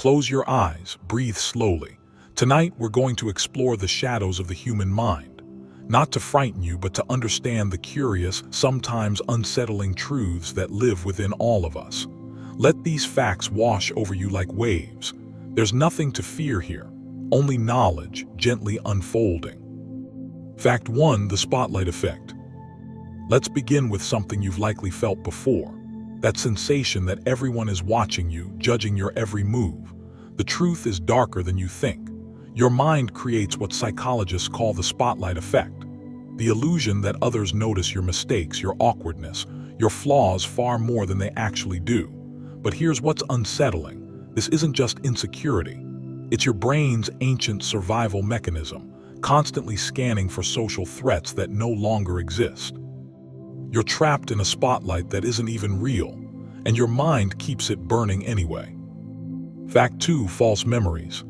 Close your eyes, breathe slowly. Tonight, we're going to explore the shadows of the human mind. Not to frighten you, but to understand the curious, sometimes unsettling truths that live within all of us. Let these facts wash over you like waves. There's nothing to fear here, only knowledge gently unfolding. Fact 1: the spotlight effect. Let's begin with something you've likely felt before. That sensation that everyone is watching you, judging your every move. The truth is darker than you think. Your mind creates what psychologists call the spotlight effect. The illusion that others notice your mistakes, your awkwardness, your flaws far more than they actually do. But here's what's unsettling. This isn't just insecurity. It's your brain's ancient survival mechanism, constantly scanning for social threats that no longer exist. You're trapped in a spotlight that isn't even real, and your mind keeps it burning anyway. Fact 2: false memories.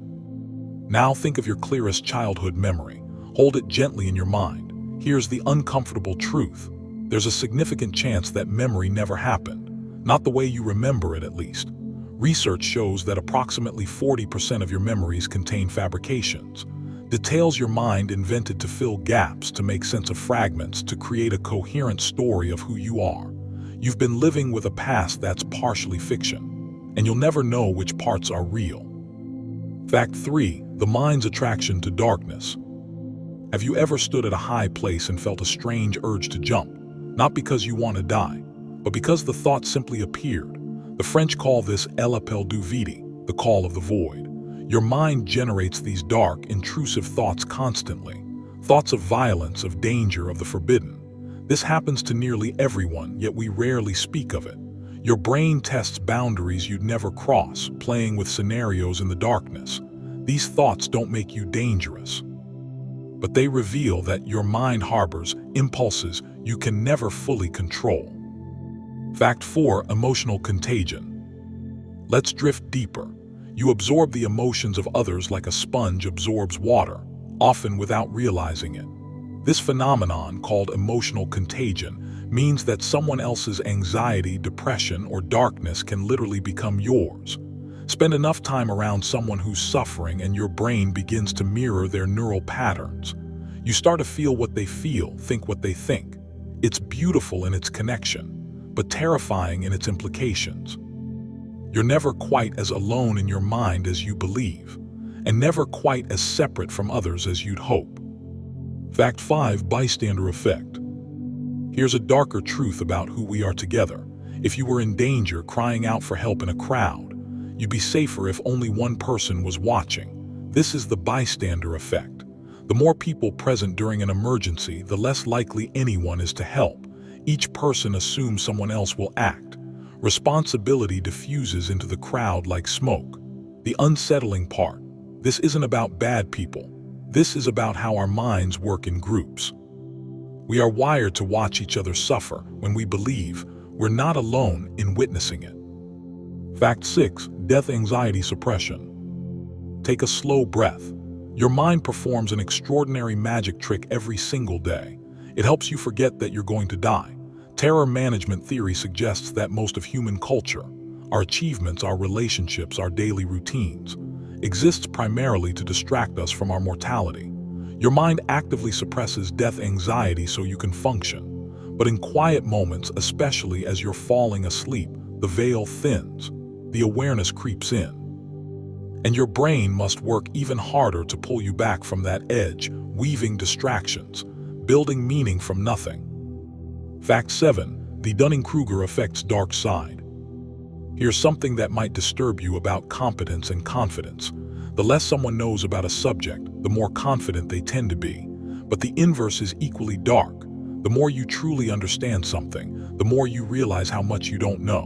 Now think of your clearest childhood memory. Hold it gently in your mind. Here's the uncomfortable truth. There's a significant chance that memory never happened. Not the way you remember it, at least. Research shows that approximately 40% of your memories contain fabrications. Details your mind invented to fill gaps, to make sense of fragments, to create a coherent story of who you are. You've been living with a past that's partially fiction, and you'll never know which parts are real. Fact 3: the mind's attraction to darkness. Have you ever stood at a high place and felt a strange urge to jump? Not because you want to die, but because the thought simply appeared. The French call this l'appel du vide, the call of the void. Your mind generates these dark, intrusive thoughts constantly. Thoughts of violence, of danger, of the forbidden. This happens to nearly everyone, yet we rarely speak of it. Your brain tests boundaries you'd never cross, playing with scenarios in the darkness. These thoughts don't make you dangerous, but they reveal that your mind harbors impulses you can never fully control. Fact 4: emotional contagion. Let's drift deeper. You absorb the emotions of others like a sponge absorbs water, often without realizing it. This phenomenon, called emotional contagion, means that someone else's anxiety, depression, or darkness can literally become yours. Spend enough time around someone who's suffering and your brain begins to mirror their neural patterns. You start to feel what they feel, think what they think. It's beautiful in its connection, but terrifying in its implications. You're never quite as alone in your mind as you believe, and never quite as separate from others as you'd hope. Fact 5: bystander effect. Here's a darker truth about who we are together. If you were in danger, crying out for help in a crowd, you'd be safer if only one person was watching. This is the bystander effect. The more people present during an emergency, the less likely anyone is to help. Each person assumes someone else will act. Responsibility diffuses into the crowd like smoke. The unsettling part: this isn't about bad people. This is about how our minds work in groups. We are wired to watch each other suffer when we believe we're not alone in witnessing it. Fact 6: death anxiety suppression. Take a slow breath. Your mind performs an extraordinary magic trick every single day. It helps you forget that you're going to die. Terror management theory suggests that most of human culture, our achievements, our relationships, our daily routines, exists primarily to distract us from our mortality. Your mind actively suppresses death anxiety so you can function. But in quiet moments, especially as you're falling asleep, the veil thins, the awareness creeps in. And your brain must work even harder to pull you back from that edge, weaving distractions, building meaning from nothing. Fact 7: the Dunning-Kruger effect's dark side. Here's something that might disturb you about competence and confidence. The less someone knows about a subject, the more confident they tend to be. But the inverse is equally dark. The more you truly understand something, the more you realize how much you don't know.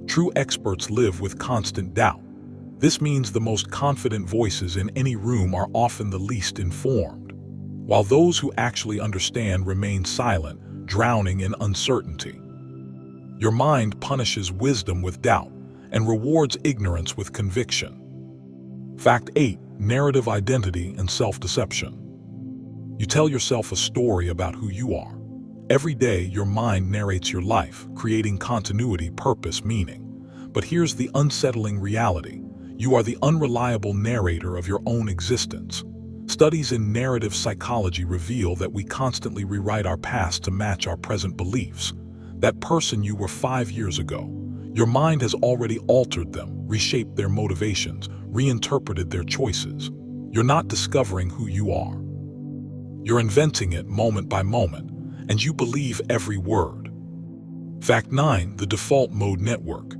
True experts live with constant doubt. This means the most confident voices in any room are often the least informed, while those who actually understand remain silent, drowning in uncertainty. Your mind punishes wisdom with doubt and rewards ignorance with conviction. Fact 8: narrative identity and self-deception. You tell yourself a story about who you are. Every day, your mind narrates your life, creating continuity, purpose, meaning. But here's the unsettling reality. You are the unreliable narrator of your own existence. Studies in narrative psychology reveal that we constantly rewrite our past to match our present beliefs. That person you were 5 years ago, your mind has already altered them, reshaped their motivations, reinterpreted their choices. You're not discovering who you are. You're inventing it moment by moment, and you believe every word. Fact 9, the default mode network.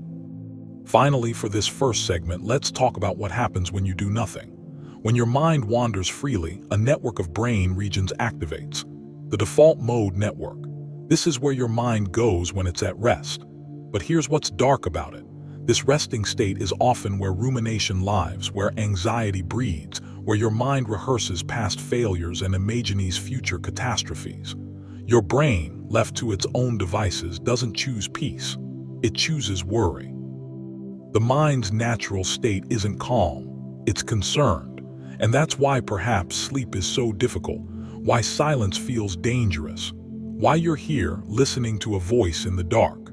Finally, for this first segment, let's talk about what happens when you do nothing. When your mind wanders freely, a network of brain regions activates. The default mode network. This is where your mind goes when it's at rest. But here's what's dark about it. This resting state is often where rumination lives, where anxiety breeds, where your mind rehearses past failures and imagines future catastrophes. Your brain, left to its own devices, doesn't choose peace. It chooses worry. The mind's natural state isn't calm, it's concerned. And that's why perhaps sleep is so difficult, why silence feels dangerous, why you're here listening to a voice in the dark.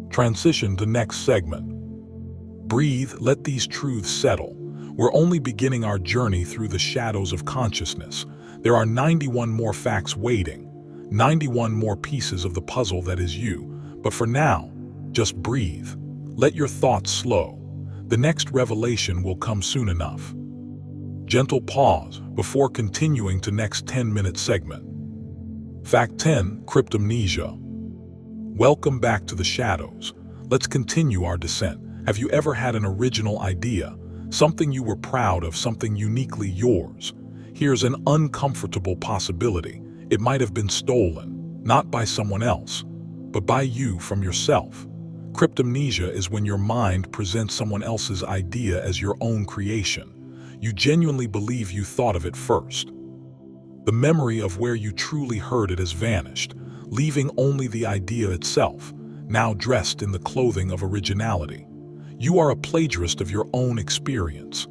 Transition to next segment. Breathe, let these truths settle. We're only beginning our journey through the shadows of consciousness. There are 91 more facts waiting, 91 more pieces of the puzzle that is you. But for now, just breathe. Let your thoughts slow. The next revelation will come soon enough. Gentle pause before continuing to next 10-minute segment. Fact 10, cryptomnesia. Welcome back to the shadows. Let's continue our descent. Have you ever had an original idea? Something you were proud of, something uniquely yours? Here's an uncomfortable possibility. It might have been stolen, not by someone else, but by you from yourself. Cryptomnesia is when your mind presents someone else's idea as your own creation. You genuinely believe you thought of it first. The memory of where you truly heard it has vanished, leaving only the idea itself, now dressed in the clothing of originality. You are a plagiarist of your own experience,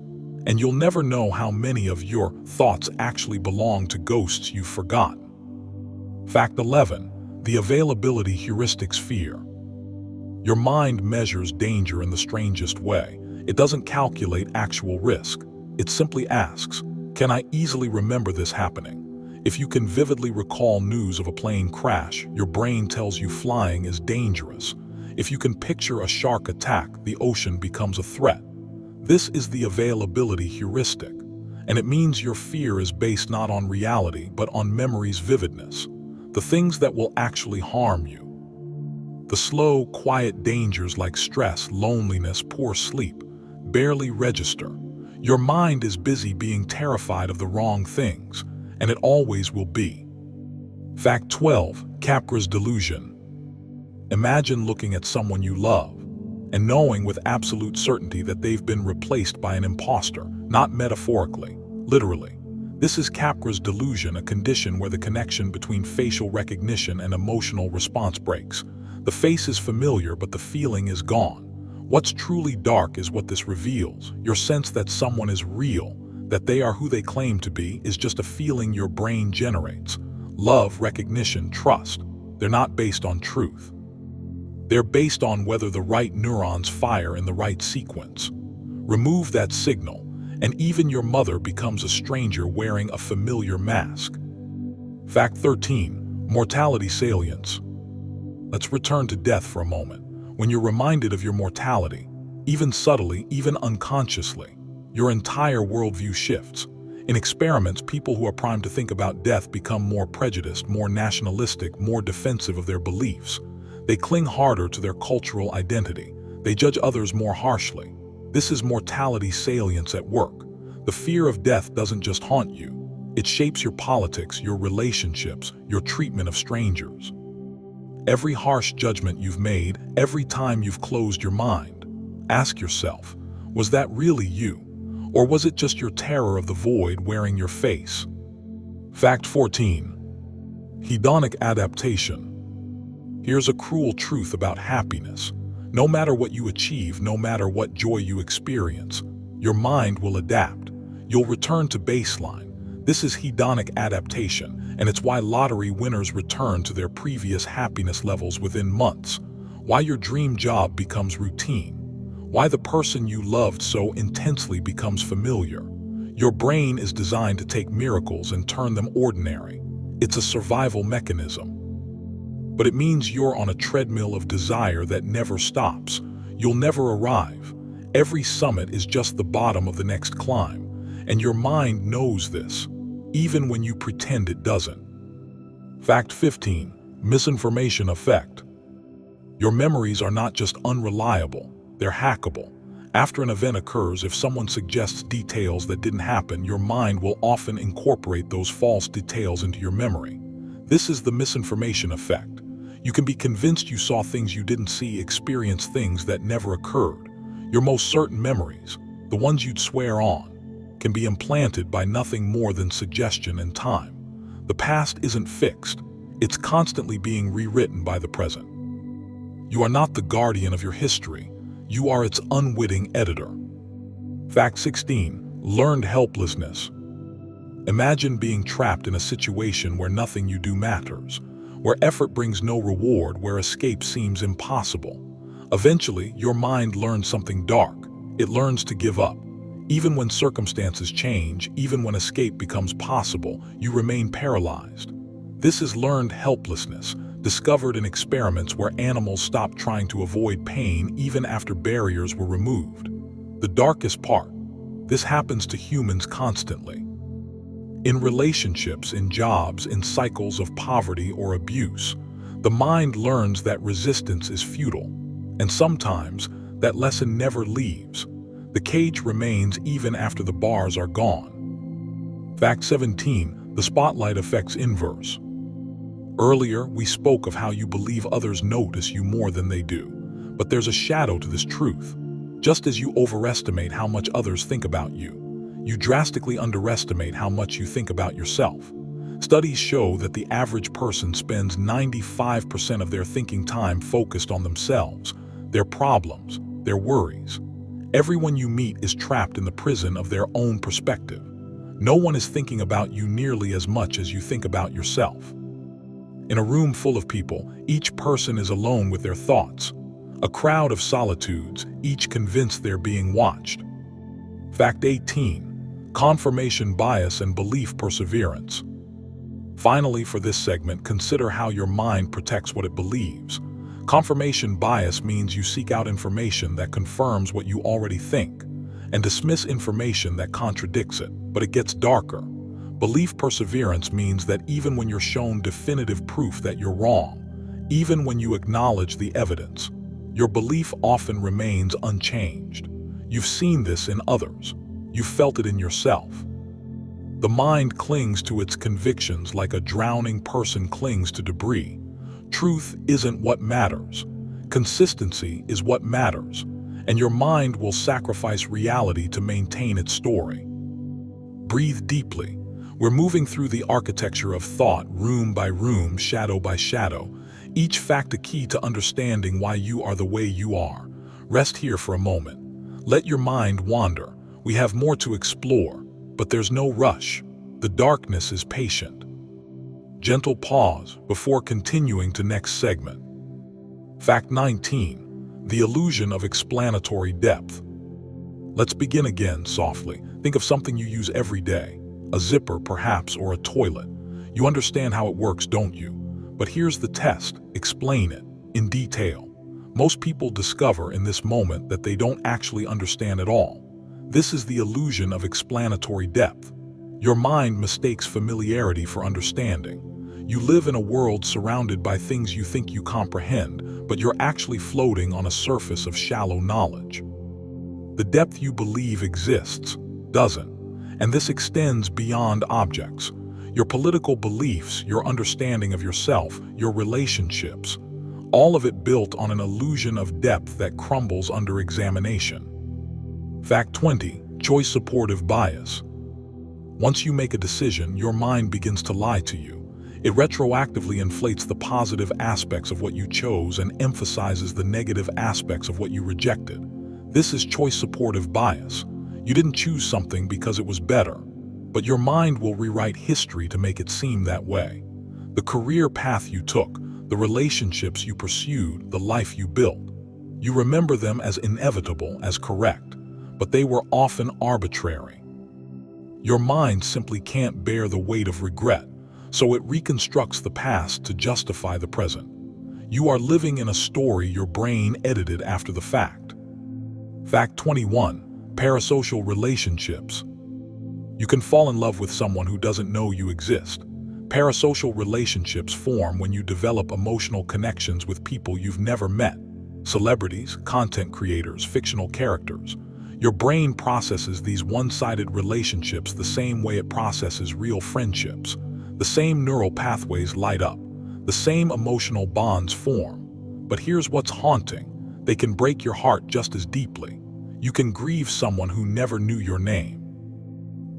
and you'll never know how many of your thoughts actually belong to ghosts you've forgotten. Fact 11, the availability heuristic sphere. Your mind measures danger in the strangest way. It doesn't calculate actual risk. It simply asks, can I easily remember this happening? If you can vividly recall news of a plane crash, your brain tells you flying is dangerous. If you can picture a shark attack, the ocean becomes a threat. This is the availability heuristic, and it means your fear is based not on reality, but on memory's vividness, the things that will actually harm you. The slow, quiet dangers like stress, loneliness, poor sleep barely register. Your mind is busy being terrified of the wrong things, and it always will be. Fact 12, Capgras delusion. Imagine looking at someone you love and knowing with absolute certainty that they've been replaced by an imposter, not metaphorically, literally. This is Capgras delusion, a condition where the connection between facial recognition and emotional response breaks. The face is familiar, but the feeling is gone. What's truly dark is what this reveals. Your sense that someone is real, that they are who they claim to be, is just a feeling your brain generates. Love, recognition, trust, they're not based on truth. They're based on whether the right neurons fire in the right sequence. Remove that signal, and even your mother becomes a stranger wearing a familiar mask. Fact 13, mortality salience. Let's return to death for a moment. When you're reminded of your mortality, even subtly, even unconsciously, your entire worldview shifts. In experiments, people who are primed to think about death become more prejudiced, more nationalistic, more defensive of their beliefs. They cling harder to their cultural identity. They judge others more harshly. This is mortality salience at work. The fear of death doesn't just haunt you. It shapes your politics, your relationships, your treatment of strangers. Every harsh judgment you've made, every time you've closed your mind, ask yourself, was that really you? Or was it just your terror of the void wearing your face? Fact 14. Hedonic adaptation. Here's a cruel truth about happiness. No matter what you achieve, no matter what joy you experience, your mind will adapt. You'll return to baseline. This is hedonic adaptation, and it's why lottery winners return to their previous happiness levels within months, why your dream job becomes routine, Why the person you loved so intensely becomes familiar. Your brain is designed to take miracles and turn them ordinary. It's a survival mechanism. But it means you're on a treadmill of desire that never stops. You'll never arrive. Every summit is just the bottom of the next climb, and your mind knows this, even when you pretend it doesn't. Fact 15. Misinformation effect. Your memories are not just unreliable, they're hackable. After an event occurs, if someone suggests details that didn't happen, your mind will often incorporate those false details into your memory. This is the misinformation effect. You can be convinced you saw things you didn't see, experience things that never occurred. Your most certain memories, the ones you'd swear on, can be implanted by nothing more than suggestion and time. The past isn't fixed. It's constantly being rewritten by the present. You are not the guardian of your history. You are its unwitting editor. Fact 16. Learned helplessness. Imagine being trapped in a situation where nothing you do matters, where effort brings no reward, where escape seems impossible. Eventually, your mind learns something dark. It learns to give up. Even when circumstances change, even when escape becomes possible, you remain paralyzed. This is learned helplessness, discovered in experiments where animals stopped trying to avoid pain even after barriers were removed. The darkest part, this happens to humans constantly. In relationships, in jobs, in cycles of poverty or abuse, the mind learns that resistance is futile, and sometimes that lesson never leaves. The cage remains even after the bars are gone. Fact 17. The spotlight effect's inverse. Earlier, we spoke of how you believe others notice you more than they do. But there's a shadow to this truth. Just as you overestimate how much others think about you, you drastically underestimate how much you think about yourself. Studies show that the average person spends 95% of their thinking time focused on themselves, their problems, their worries. Everyone you meet is trapped in the prison of their own perspective. No one is thinking about you nearly as much as you think about yourself. In a room full of people, each person is alone with their thoughts. A crowd of solitudes, each convinced they're being watched. Fact 18. Confirmation bias and belief perseverance. Finally, for this segment, consider how your mind protects what it believes. Confirmation bias means you seek out information that confirms what you already think, and dismiss information that contradicts it, but it gets darker. Belief perseverance means that even when you're shown definitive proof that you're wrong, even when you acknowledge the evidence, your belief often remains unchanged. You've seen this in others. You've felt it in yourself. The mind clings to its convictions like a drowning person clings to debris. Truth isn't what matters. Consistency is what matters, and your mind will sacrifice reality to maintain its story. Breathe deeply. We're moving through the architecture of thought, room by room, shadow by shadow, each fact a key to understanding why you are the way you are. Rest here for a moment. Let your mind wander. We have more to explore, but there's no rush. The darkness is patient. Gentle pause before continuing to next segment. Fact 19. The illusion of explanatory depth. Let's begin again softly. Think of something you use every day. A zipper, perhaps, or a toilet. You understand how it works, don't you? But here's the test. Explain it in detail. Most people discover in this moment that they don't actually understand at all. This is the illusion of explanatory depth. Your mind mistakes familiarity for understanding. You live in a world surrounded by things you think you comprehend, but you're actually floating on a surface of shallow knowledge. The depth you believe exists doesn't. And this extends beyond objects. Your political beliefs, your understanding of yourself, your relationships, all of it built on an illusion of depth that crumbles under examination. Fact 20. Choice supportive bias. Once you make a decision, your mind begins to lie to you. It retroactively inflates the positive aspects of what you chose and emphasizes the negative aspects of what you rejected. This is choice supportive bias. You didn't choose something because it was better, but your mind will rewrite history to make it seem that way. The career path you took, the relationships you pursued, the life you built. You remember them as inevitable, as correct, but they were often arbitrary. Your mind simply can't bear the weight of regret, so it reconstructs the past to justify the present. You are living in a story your brain edited after the fact. Fact 21. Parasocial relationships. You can fall in love with someone who doesn't know you exist. Parasocial relationships form when you develop emotional connections with people you've never met. Celebrities, content creators, fictional characters. Your brain processes these one-sided relationships the same way it processes real friendships. The same neural pathways light up. The same emotional bonds form. But here's what's haunting. They can break your heart just as deeply. You can grieve someone who never knew your name.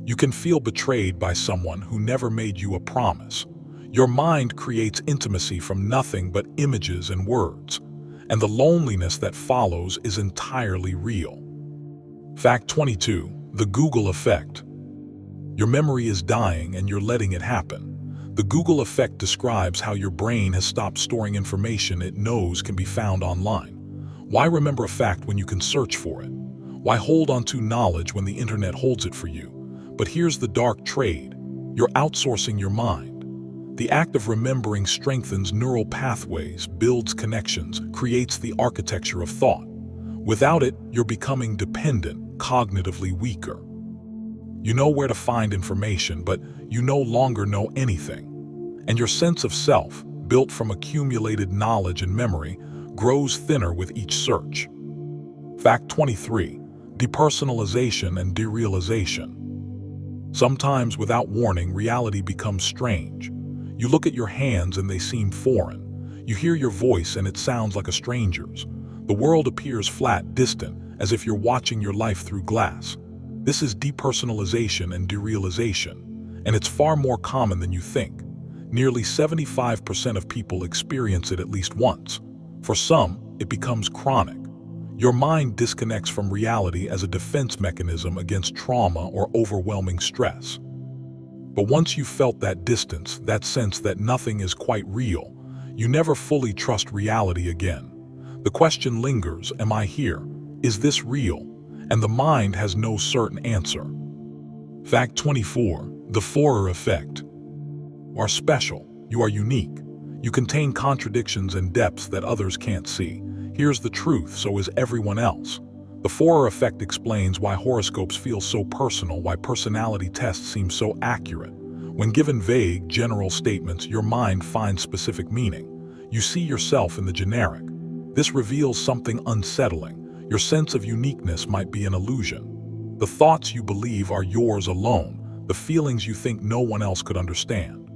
You can feel betrayed by someone who never made you a promise. Your mind creates intimacy from nothing but images and words, and the loneliness that follows is entirely real. Fact 22. The Google effect. Your memory is dying and you're letting it happen. The Google effect describes how your brain has stopped storing information it knows can be found online. Why remember a fact when you can search for it? Why hold on to knowledge when the internet holds it for you? But here's the dark trade. You're outsourcing your mind. The act of remembering strengthens neural pathways, builds connections, creates the architecture of thought. Without it, you're becoming dependent, cognitively weaker. You know where to find information, but you no longer know anything. And your sense of self, built from accumulated knowledge and memory, grows thinner with each search. Fact 23. Depersonalization and derealization. Sometimes, without warning, reality becomes strange. You look at your hands and they seem foreign. You hear your voice and it sounds like a stranger's. The world appears flat, distant, as if you're watching your life through glass. This is depersonalization and derealization, and it's far more common than you think. Nearly 75% of people experience it at least once. For some, it becomes chronic. Your mind disconnects from reality as a defense mechanism against trauma or overwhelming stress. But once you've felt that distance, that sense that nothing is quite real, you never fully trust reality again. The question lingers, am I here? Is this real? And the mind has no certain answer. Fact 24. The Forer effect. You are special. You are unique. You contain contradictions and depths that others can't see. Here's the truth, so is everyone else. The Forer effect explains why horoscopes feel so personal, why personality tests seem so accurate. When given vague, general statements, your mind finds specific meaning. You see yourself in the generic. This reveals something unsettling. Your sense of uniqueness might be an illusion. The thoughts you believe are yours alone, the feelings you think no one else could understand.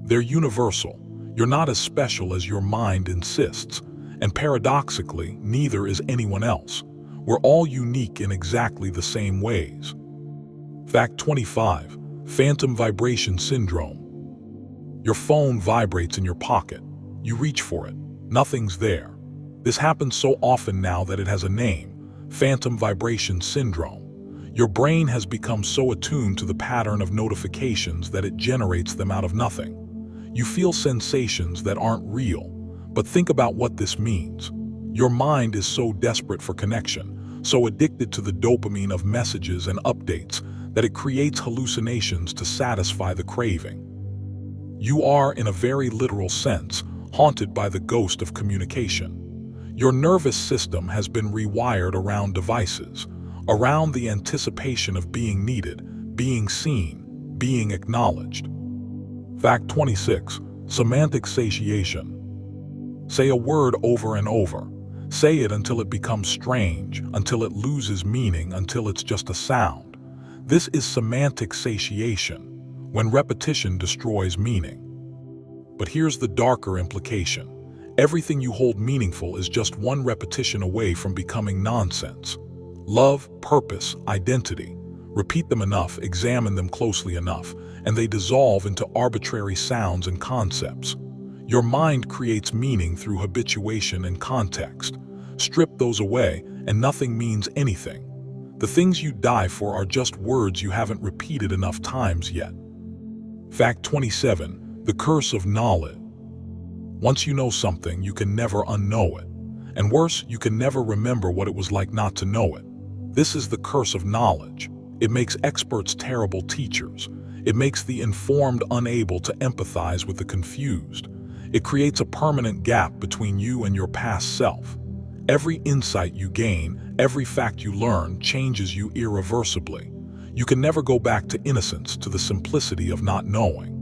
They're universal. You're not as special as your mind insists, and paradoxically, neither is anyone else. We're all unique in exactly the same ways. Fact 25. Phantom vibration syndrome. Your phone vibrates in your pocket. You reach for it. Nothing's there. This happens so often now that it has a name: phantom vibration syndrome. Your brain has become so attuned to the pattern of notifications that it generates them out of nothing. You feel sensations that aren't real, but think about what this means. Your mind is so desperate for connection, so addicted to the dopamine of messages and updates, that it creates hallucinations to satisfy the craving. You are, in a very literal sense, haunted by the ghost of communication. Your nervous system has been rewired around devices, around the anticipation of being needed, being seen, being acknowledged. Fact 26. Semantic satiation. Say a word over and over. Say it until it becomes strange, until it loses meaning, until it's just a sound. This is semantic satiation, when repetition destroys meaning. But here's the darker implication. Everything you hold meaningful is just one repetition away from becoming nonsense. Love, purpose, identity. Repeat them enough, examine them closely enough, and they dissolve into arbitrary sounds and concepts. Your mind creates meaning through habituation and context. Strip those away, and nothing means anything. The things you die for are just words you haven't repeated enough times yet. Fact 27. The curse of knowledge. Once you know something, you can never unknow it. And worse, you can never remember what it was like not to know it. This is the curse of knowledge. It makes experts terrible teachers. It makes the informed unable to empathize with the confused. It creates a permanent gap between you and your past self. Every insight you gain, every fact you learn changes you irreversibly. You can never go back to innocence, to the simplicity of not knowing.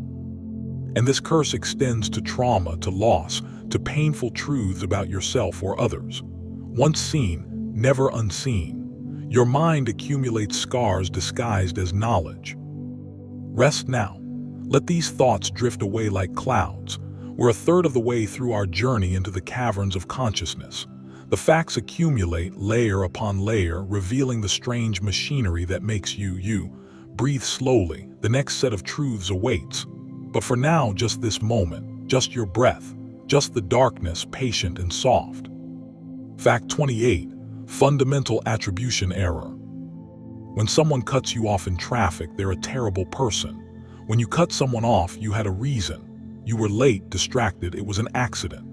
And this curse extends to trauma, to loss, to painful truths about yourself or others. Once seen, never unseen. Your mind accumulates scars disguised as knowledge. Rest now. Let these thoughts drift away like clouds. We're a third of the way through our journey into the caverns of consciousness. The facts accumulate layer upon layer, revealing the strange machinery that makes you you. Breathe slowly. The next set of truths awaits. But for now, just this moment, just your breath, just the darkness, patient and soft. Fact 28. Fundamental attribution error. When someone cuts you off in traffic, they're a terrible person. When you cut someone off, you had a reason. You were late, distracted, it was an accident.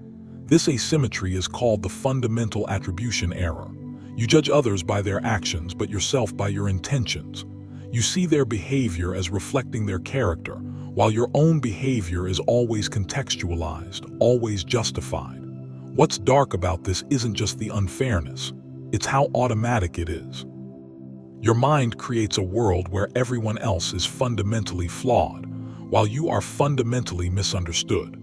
This asymmetry is called the fundamental attribution error. You judge others by their actions, but yourself by your intentions. You see their behavior as reflecting their character, while your own behavior is always contextualized, always justified. What's dark about this isn't just the unfairness, it's how automatic it is. Your mind creates a world where everyone else is fundamentally flawed, while you are fundamentally misunderstood.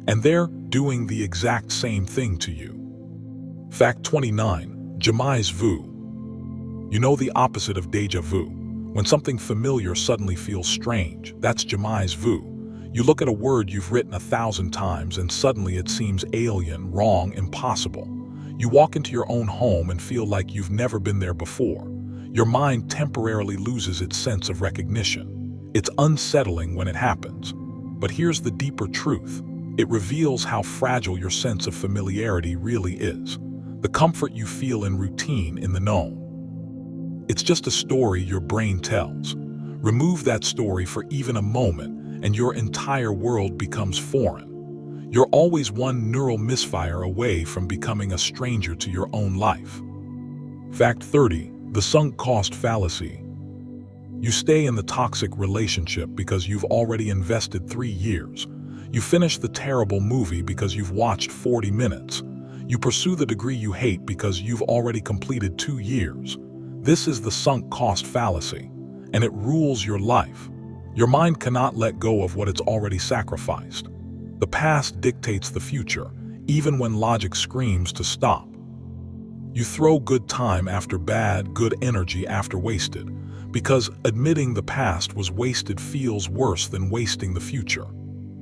And they're doing the exact same thing to you. Fact 29. Jamais vu. You know the opposite of déjà vu. When something familiar suddenly feels strange, that's jamais vu. You look at a word you've written 1,000 times and suddenly it seems alien, wrong, impossible. You walk into your own home and feel like you've never been there before. Your mind temporarily loses its sense of recognition. It's unsettling when it happens. But here's the deeper truth. It reveals how fragile your sense of familiarity really is. The comfort you feel in routine, in the known. It's just a story your brain tells. Remove that story for even a moment, and your entire world becomes foreign. You're always one neural misfire away from becoming a stranger to your own life. Fact 30. The sunk cost fallacy. You stay in the toxic relationship because you've already invested 3 years. You finish the terrible movie because you've watched 40 minutes. You pursue the degree you hate because you've already completed 2 years. This is the sunk cost fallacy, and it rules your life. Your mind cannot let go of what it's already sacrificed. The past dictates the future, even when logic screams to stop. You throw good time after bad, good energy after wasted, because admitting the past was wasted feels worse than wasting the future.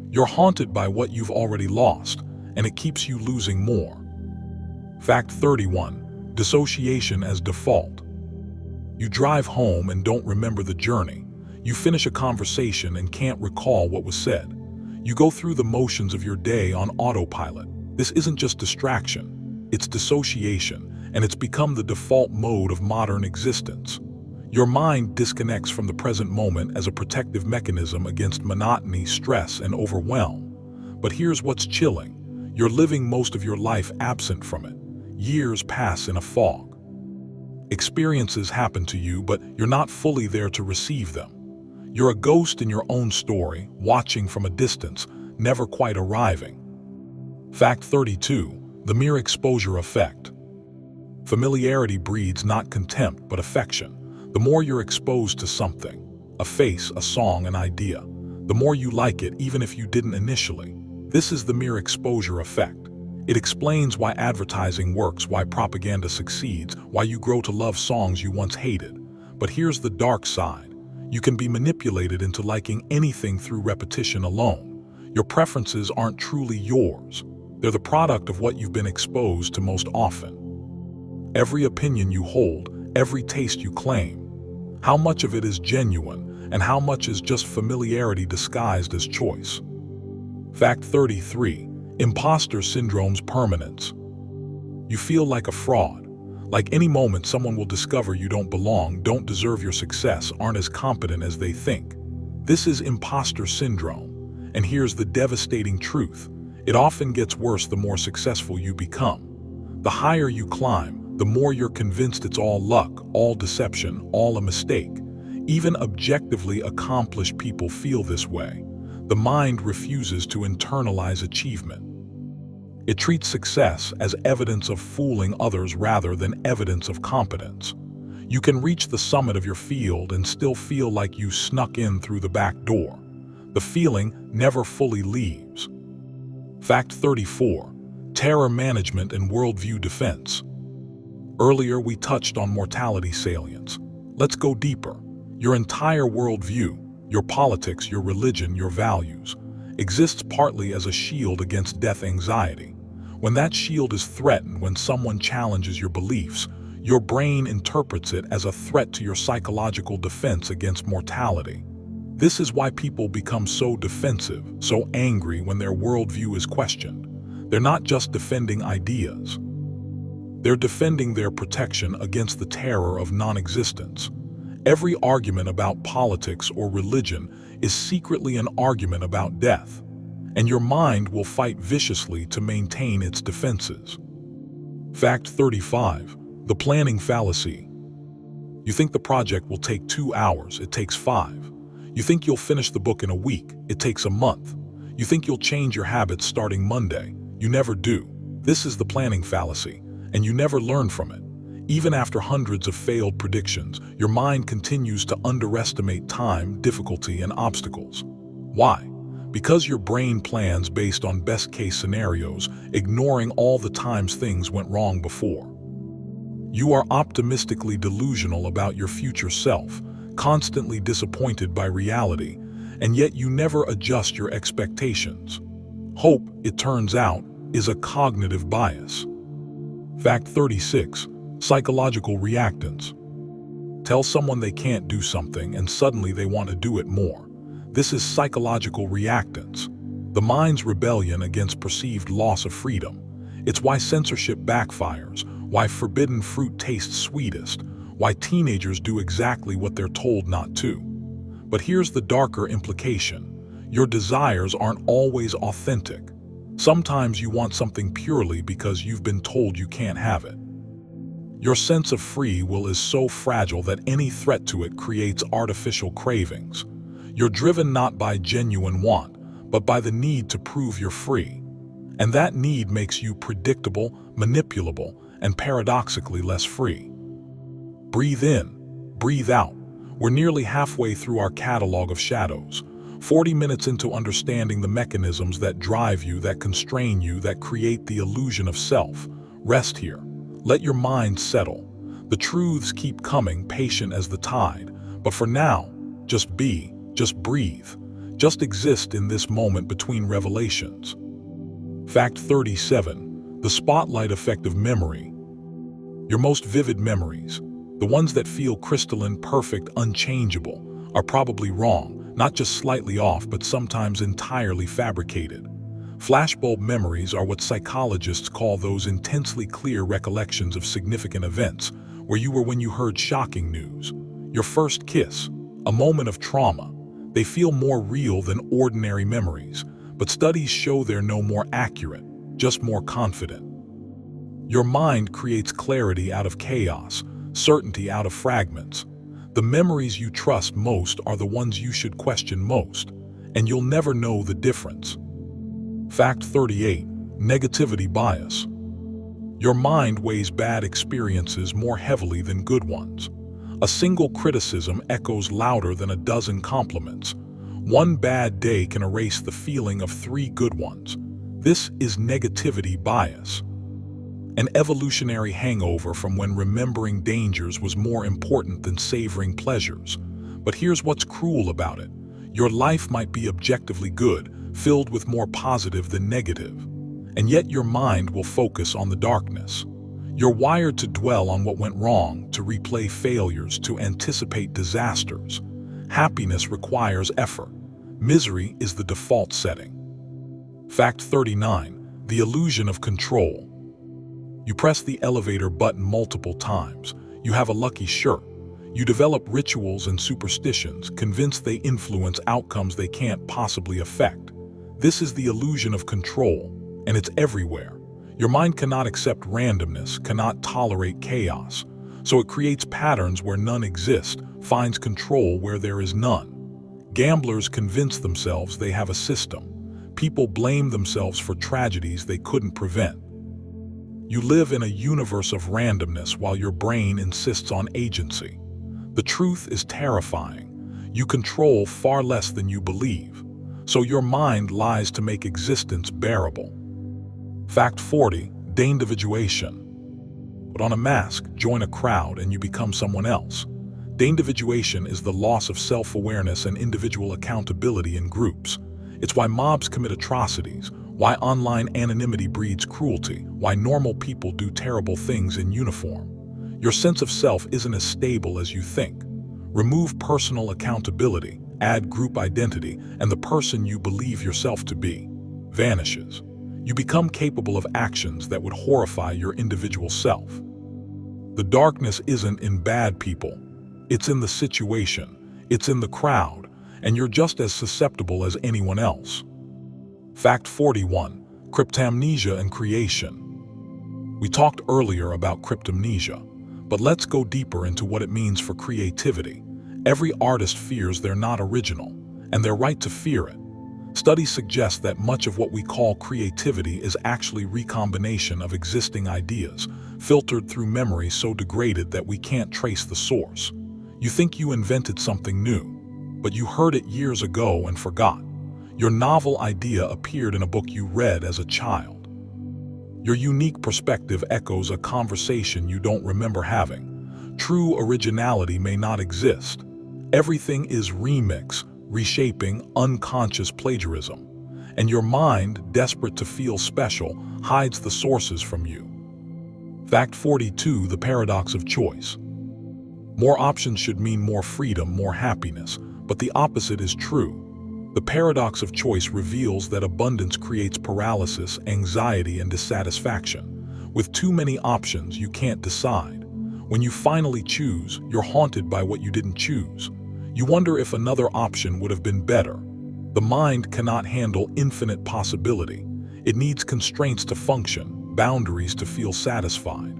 You're haunted by what you've already lost, and it keeps you losing more. Fact 31. Dissociation as default. You drive home and don't remember the journey. You finish a conversation and can't recall what was said. You go through the motions of your day on autopilot. This isn't just distraction, it's dissociation, and it's become the default mode of modern existence. Your mind disconnects from the present moment as a protective mechanism against monotony, stress, and overwhelm. But here's what's chilling. You're living most of your life absent from it. Years pass in a fog. Experiences happen to you, but you're not fully there to receive them. You're a ghost in your own story, watching from a distance, never quite arriving. Fact 32. The mere exposure effect. Familiarity breeds not contempt, but affection. The more you're exposed to something, a face, a song, an idea, the more you like it even if you didn't initially. This is the mere exposure effect. It explains why advertising works, why propaganda succeeds, why you grow to love songs you once hated. But here's the dark side. You can be manipulated into liking anything through repetition alone. Your preferences aren't truly yours. They're the product of what you've been exposed to most often. Every opinion you hold, every taste you claim, how much of it is genuine and how much is just familiarity disguised as choice? Fact 33. Imposter syndrome's permanence. You feel like a fraud. Like any moment someone will discover you don't belong, don't deserve your success, aren't as competent as they think. This is imposter syndrome. And here's the devastating truth. It often gets worse the more successful you become. The higher you climb, the more you're convinced it's all luck, all deception, all a mistake. Even objectively accomplished people feel this way. The mind refuses to internalize achievement. It treats success as evidence of fooling others rather than evidence of competence. You can reach the summit of your field and still feel like you snuck in through the back door. The feeling never fully leaves. Fact 34. Terror management and worldview defense. Earlier we touched on mortality salience. Let's go deeper. Your entire worldview, your politics, your religion, your values, exists partly as a shield against death anxiety. When that shield is threatened, when someone challenges your beliefs, your brain interprets it as a threat to your psychological defense against mortality. This is why people become so defensive, so angry when their worldview is questioned. They're not just defending ideas. They're defending their protection against the terror of non-existence. Every argument about politics or religion is secretly an argument about death, and your mind will fight viciously to maintain its defenses. Fact 35. The planning fallacy. You think the project will take 2 hours, it takes 5. You think you'll finish the book in a week, it takes a month. You think you'll change your habits starting Monday, you never do. This is the planning fallacy, and you never learn from it. Even after hundreds of failed predictions, your mind continues to underestimate time, difficulty, and obstacles. Why? Because your brain plans based on best-case scenarios, ignoring all the times things went wrong before. You are optimistically delusional about your future self, constantly disappointed by reality, and yet you never adjust your expectations. Hope, it turns out, is a cognitive bias. Fact 36. Psychological reactance. Tell someone they can't do something and suddenly they want to do it more. This is psychological reactance, the mind's rebellion against perceived loss of freedom. It's why censorship backfires, why forbidden fruit tastes sweetest, why teenagers do exactly what they're told not to. But here's the darker implication. Your desires aren't always authentic. Sometimes you want something purely because you've been told you can't have it. Your sense of free will is so fragile that any threat to it creates artificial cravings. You're driven not by genuine want, but by the need to prove you're free. And that need makes you predictable, manipulable, and paradoxically less free. Breathe in, breathe out. We're nearly halfway through our catalog of shadows. 40 minutes into understanding the mechanisms that drive you, that constrain you, that create the illusion of self. Rest here. Let your mind settle. The truths keep coming, patient as the tide. But for now, just be, just breathe. Just exist in this moment between revelations. Fact 37. The spotlight effect of memory. Your most vivid memories, the ones that feel crystalline, perfect, unchangeable, are probably wrong, not just slightly off, but sometimes entirely fabricated. Flashbulb memories are what psychologists call those intensely clear recollections of significant events, where you were when you heard shocking news, your first kiss, a moment of trauma. They feel more real than ordinary memories, but studies show they're no more accurate, just more confident. Your mind creates clarity out of chaos, certainty out of fragments. The memories you trust most are the ones you should question most, and you'll never know the difference. Fact 38. Negativity bias. Your mind weighs bad experiences more heavily than good ones. A single criticism echoes louder than a dozen compliments. One bad day can erase the feeling of 3 good ones. This is negativity bias. An evolutionary hangover from when remembering dangers was more important than savoring pleasures. But here's what's cruel about it. Your life might be objectively good, filled with more positive than negative, and yet your mind will focus on the darkness. You're wired to dwell on what went wrong, to replay failures, to anticipate disasters. Happiness requires effort. Misery is the default setting. Fact 39. The illusion of control. You press the elevator button multiple times. You have a lucky shirt. You develop rituals and superstitions, convinced they influence outcomes they can't possibly affect. This is the illusion of control, and it's everywhere. Your mind cannot accept randomness, cannot tolerate chaos, so it creates patterns where none exist, finds control where there is none. Gamblers convince themselves they have a system. People blame themselves for tragedies they couldn't prevent. You live in a universe of randomness while your brain insists on agency. The truth is terrifying. You control far less than you believe, so your mind lies to make existence bearable. Fact 40. Deindividuation. Put on a mask, join a crowd, and you become someone else. Deindividuation is the loss of self-awareness and individual accountability in groups. It's why mobs commit atrocities, why online anonymity breeds cruelty, why normal people do terrible things in uniform. Your sense of self isn't as stable as you think. Remove personal accountability, add group identity, and the person you believe yourself to be vanishes. You become capable of actions that would horrify your individual self. The darkness isn't in bad people. It's in the situation, it's in the crowd, and you're just as susceptible as anyone else. Fact 41. Cryptamnesia and creation. We talked earlier about cryptamnesia, but let's go deeper into what it means for creativity. Every artist fears they're not original, and they're right to fear it. Studies suggest that much of what we call creativity is actually recombination of existing ideas, filtered through memory so degraded that we can't trace the source. You think you invented something new, but you heard it years ago and forgot. Your novel idea appeared in a book you read as a child. Your unique perspective echoes a conversation you don't remember having. True originality may not exist. Everything is remix, reshaping, unconscious plagiarism. And your mind, desperate to feel special, hides the sources from you. Fact 42. The paradox of choice. More options should mean more freedom, more happiness, but the opposite is true. The paradox of choice reveals that abundance creates paralysis, anxiety, and dissatisfaction. With too many options, you can't decide. When you finally choose, you're haunted by what you didn't choose. You wonder if another option would have been better. The mind cannot handle infinite possibility. It needs constraints to function, boundaries to feel satisfied.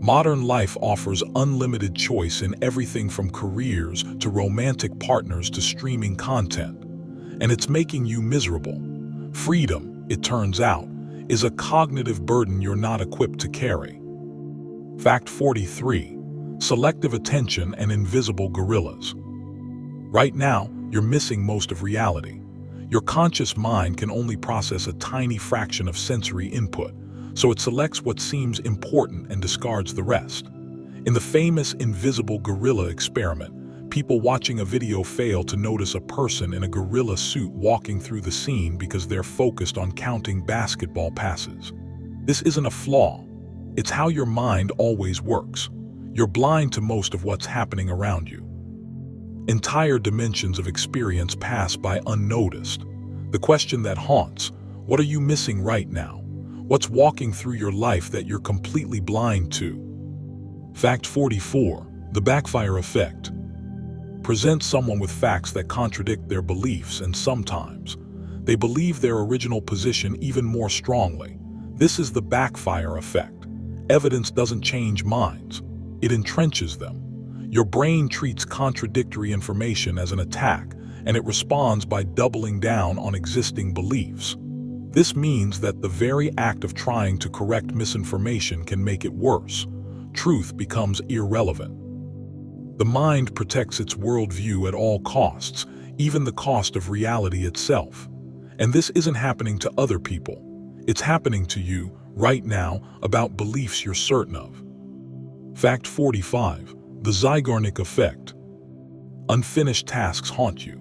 Modern life offers unlimited choice in everything from careers to romantic partners to streaming content, and it's making you miserable. Freedom, it turns out, is a cognitive burden you're not equipped to carry. Fact 43. Selective attention and invisible gorillas. Right now, you're missing most of reality. Your conscious mind can only process a tiny fraction of sensory input, so it selects what seems important and discards the rest. In the famous invisible gorilla experiment, people watching a video fail to notice a person in a gorilla suit walking through the scene because they're focused on counting basketball passes. This isn't a flaw. It's how your mind always works. You're blind to most of what's happening around you. Entire dimensions of experience pass by unnoticed. The question that haunts, what are you missing right now? What's walking through your life that you're completely blind to? Fact 44. The backfire effect. Present someone with facts that contradict their beliefs, and sometimes they believe their original position even more strongly. This is the backfire effect. Evidence doesn't change minds. It entrenches them. Your brain treats contradictory information as an attack, and it responds by doubling down on existing beliefs. This means that the very act of trying to correct misinformation can make it worse. Truth becomes irrelevant. The mind protects its worldview at all costs, even the cost of reality itself. And this isn't happening to other people. It's happening to you, right now, about beliefs you're certain of. Fact 45. The Zeigarnik effect. Unfinished tasks haunt you.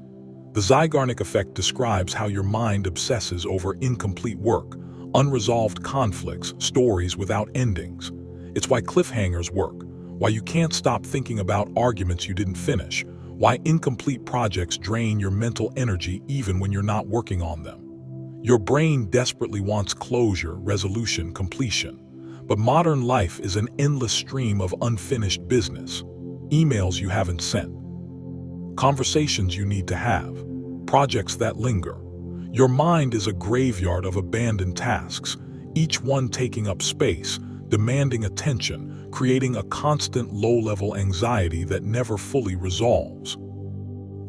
The Zeigarnik effect describes how your mind obsesses over incomplete work, unresolved conflicts, stories without endings. It's why cliffhangers work, why you can't stop thinking about arguments you didn't finish, why incomplete projects drain your mental energy even when you're not working on them. Your brain desperately wants closure, resolution, completion. But modern life is an endless stream of unfinished business. Emails you haven't sent. Conversations you need to have. Projects that linger. Your mind is a graveyard of abandoned tasks. each one taking up space, demanding attention, creating a constant low-level anxiety that never fully resolves.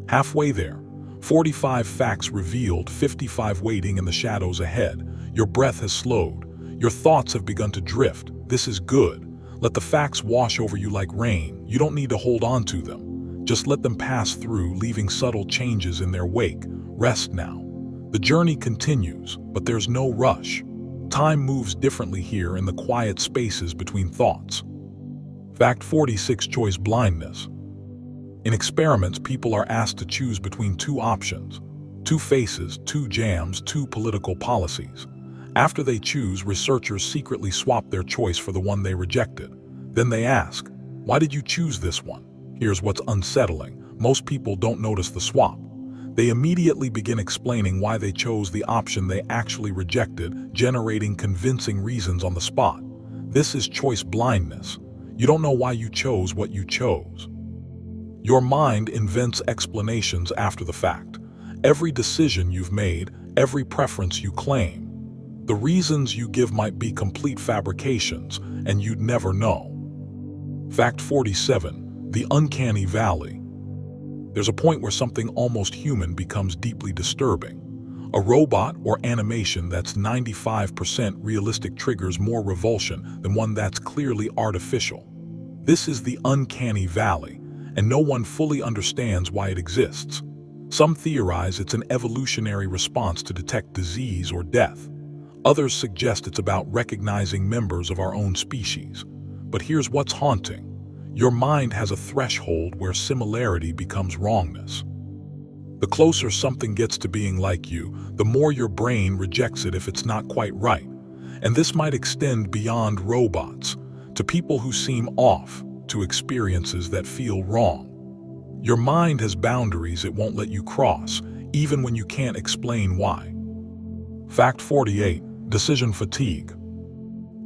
Halfway there, 45 facts revealed, 55 waiting in the shadows ahead. Your breath has slowed. Your thoughts have begun to drift. This is good. Let the facts wash over you like rain. You don't need to hold on to them. Just let them pass through, leaving subtle changes in their wake. Rest now. The journey continues, but there's no rush. Time moves differently here in the quiet spaces between thoughts. Fact 46: choice blindness. In experiments, people are asked to choose between two options, two faces, two jams, two political policies. After they choose, researchers secretly swap their choice for the one they rejected. Then they ask, "Why did you choose this one?" Here's what's unsettling. Most people don't notice the swap. They immediately begin explaining why they chose the option they actually rejected, generating convincing reasons on the spot. This is choice blindness. You don't know why you chose what you chose. Your mind invents explanations after the fact. Every decision you've made, every preference you claim. The reasons you give might be complete fabrications, and you'd never know. Fact 47: the uncanny valley. There's a point where something almost human becomes deeply disturbing. A robot or animation that's 95% realistic triggers more revulsion than one that's clearly artificial. This is the uncanny valley, and no one fully understands why it exists. Some theorize it's an evolutionary response to detect disease or death. Others suggest it's about recognizing members of our own species. But here's what's haunting. Your mind has a threshold where similarity becomes wrongness. The closer something gets to being like you, the more your brain rejects it if it's not quite right. And this might extend beyond robots, to people who seem off, to experiences that feel wrong. Your mind has boundaries it won't let you cross, even when you can't explain why. Fact 48: decision fatigue.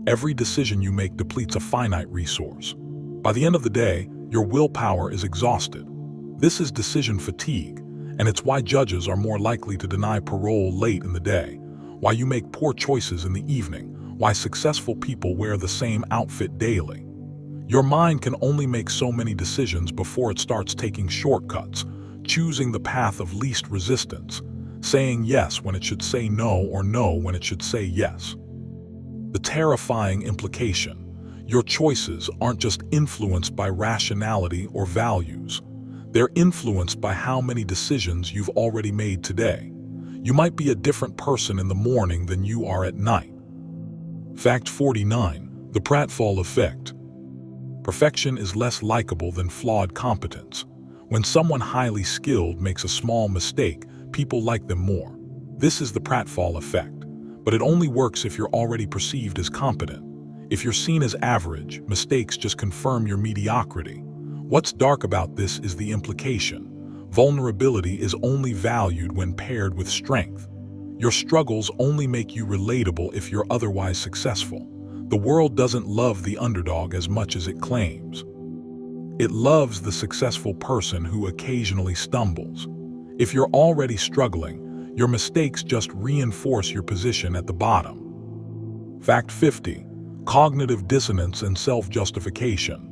Every decision you make depletes a finite resource. By the end of the day, your willpower is exhausted. This is decision fatigue, and it's why judges are more likely to deny parole late in the day, why you make poor choices in the evening, why successful people wear the same outfit daily. Your mind can only make so many decisions before it starts taking shortcuts, choosing the path of least resistance, saying yes when it should say no or no when it should say yes. The terrifying implication: your choices aren't just influenced by rationality or values. They're influenced by how many decisions you've already made today. You might be a different person in the morning than you are at night. Fact 49: the pratfall effect. Perfection is less likable than flawed competence. When someone highly skilled makes a small mistake, people like them more. This is the pratfall effect, but it only works if you're already perceived as competent. If you're seen as average, mistakes just confirm your mediocrity. What's dark about this is the implication. Vulnerability is only valued when paired with strength. Your struggles only make you relatable if you're otherwise successful. The world doesn't love the underdog as much as it claims. It loves the successful person who occasionally stumbles. If you're already struggling, your mistakes just reinforce your position at the bottom. Fact 50: cognitive dissonance and self-justification.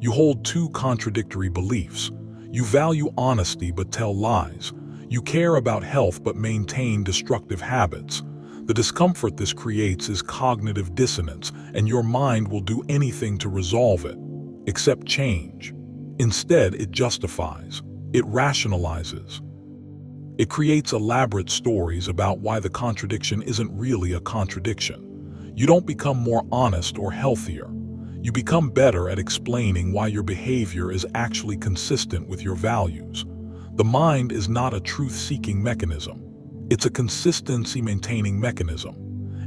You hold two contradictory beliefs. You value honesty but tell lies. You care about health but maintain destructive habits. The discomfort this creates is cognitive dissonance, and your mind will do anything to resolve it, except change. Instead, it justifies. It rationalizes. It creates elaborate stories about why the contradiction isn't really a contradiction. You don't become more honest or healthier. You become better at explaining why your behavior is actually consistent with your values. The mind is not a truth-seeking mechanism. It's a consistency-maintaining mechanism,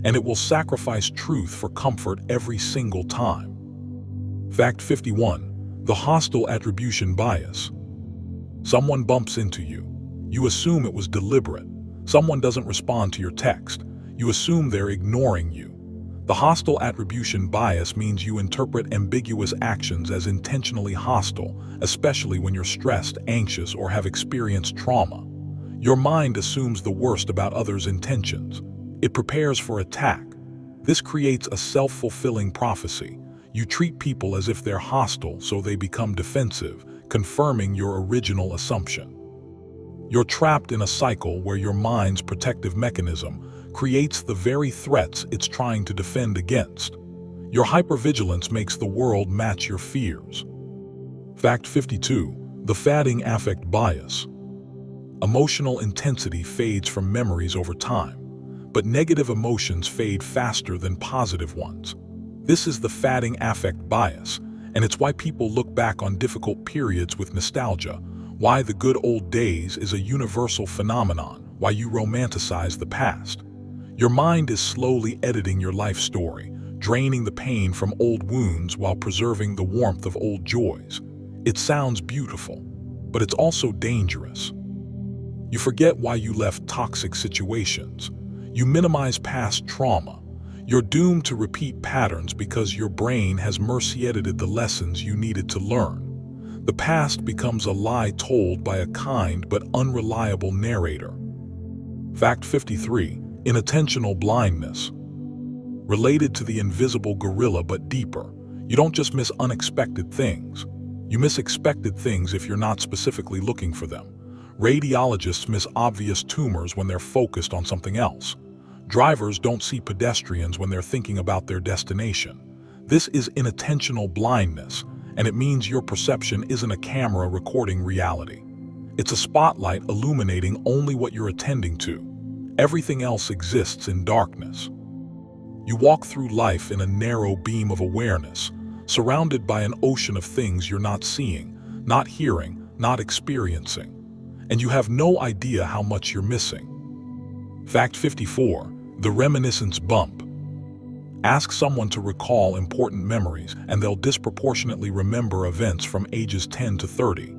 and it will sacrifice truth for comfort every single time. Fact 51: the hostile attribution bias. Someone bumps into you. You assume it was deliberate. Someone doesn't respond to your text. You assume they're ignoring you. The hostile attribution bias means you interpret ambiguous actions as intentionally hostile, especially when you're stressed, anxious, or have experienced trauma. Your mind assumes the worst about others' intentions. It prepares for attack. This creates a self-fulfilling prophecy. You treat people as if they're hostile, so they become defensive, confirming your original assumption. You're trapped in a cycle where your mind's protective mechanism creates the very threats it's trying to defend against. Your hypervigilance makes the world match your fears. Fact 52. The fading affect bias. Emotional intensity fades from memories over time, but negative emotions fade faster than positive ones. This is the fading affect bias, and it's why people look back on difficult periods with nostalgia, why the good old days is a universal phenomenon, why you romanticize the past. Your mind is slowly editing your life story, draining the pain from old wounds while preserving the warmth of old joys. It sounds beautiful, but it's also dangerous. You forget why you left toxic situations. You minimize past trauma. You're doomed to repeat patterns because your brain has mercy-edited the lessons you needed to learn. The past becomes a lie told by a kind but unreliable narrator. Fact 53. Inattentional blindness. Related to the invisible gorilla but deeper, you don't just miss unexpected things. You miss expected things if you're not specifically looking for them. Radiologists miss obvious tumors when they're focused on something else. Drivers don't see pedestrians when they're thinking about their destination. This is inattentional blindness, and it means your perception isn't a camera recording reality. It's a spotlight illuminating only what you're attending to. Everything else exists in darkness. You walk through life in a narrow beam of awareness, surrounded by an ocean of things you're not seeing, not hearing, not experiencing. And you have no idea how much you're missing. Fact 54. The reminiscence bump. Ask someone to recall important memories, and they'll disproportionately remember events from ages 10 to 30.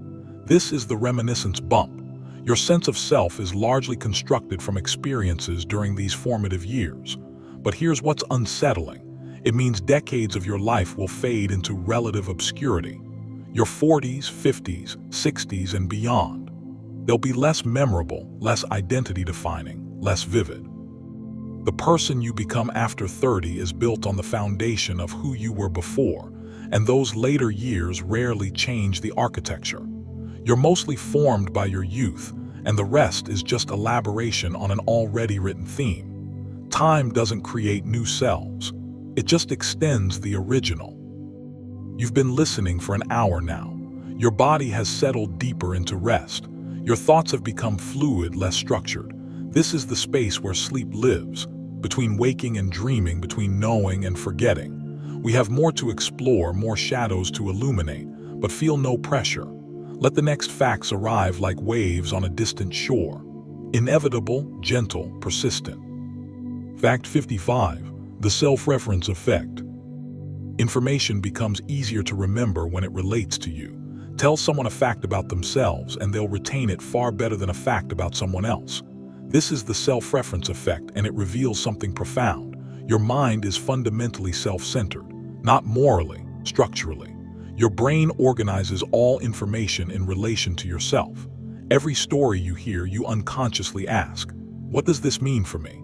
This is the reminiscence bump. Your sense of self is largely constructed from experiences during these formative years. But here's what's unsettling. It means decades of your life will fade into relative obscurity. Your 40s, 50s, 60s, and beyond. They'll be less memorable, less identity-defining, less vivid. The person you become after 30 is built on the foundation of who you were before, and those later years rarely change the architecture. You're mostly formed by your youth, and the rest is just elaboration on an already written theme. Time doesn't create new selves. It just extends the original. You've been listening for an hour now. Your body has settled deeper into rest. Your thoughts have become fluid, less structured. This is the space where sleep lives, between waking and dreaming, between knowing and forgetting. We have more to explore, more shadows to illuminate, but feel no pressure. Let the next facts arrive like waves on a distant shore. Inevitable, gentle, persistent. Fact 55. The self-reference effect. Information becomes easier to remember when it relates to you. Tell someone a fact about themselves and they'll retain it far better than a fact about someone else. This is the self-reference effect, and it reveals something profound. Your mind is fundamentally self-centered, not morally, structurally. Your brain organizes all information in relation to yourself. Every story you hear, you unconsciously ask, what does this mean for me?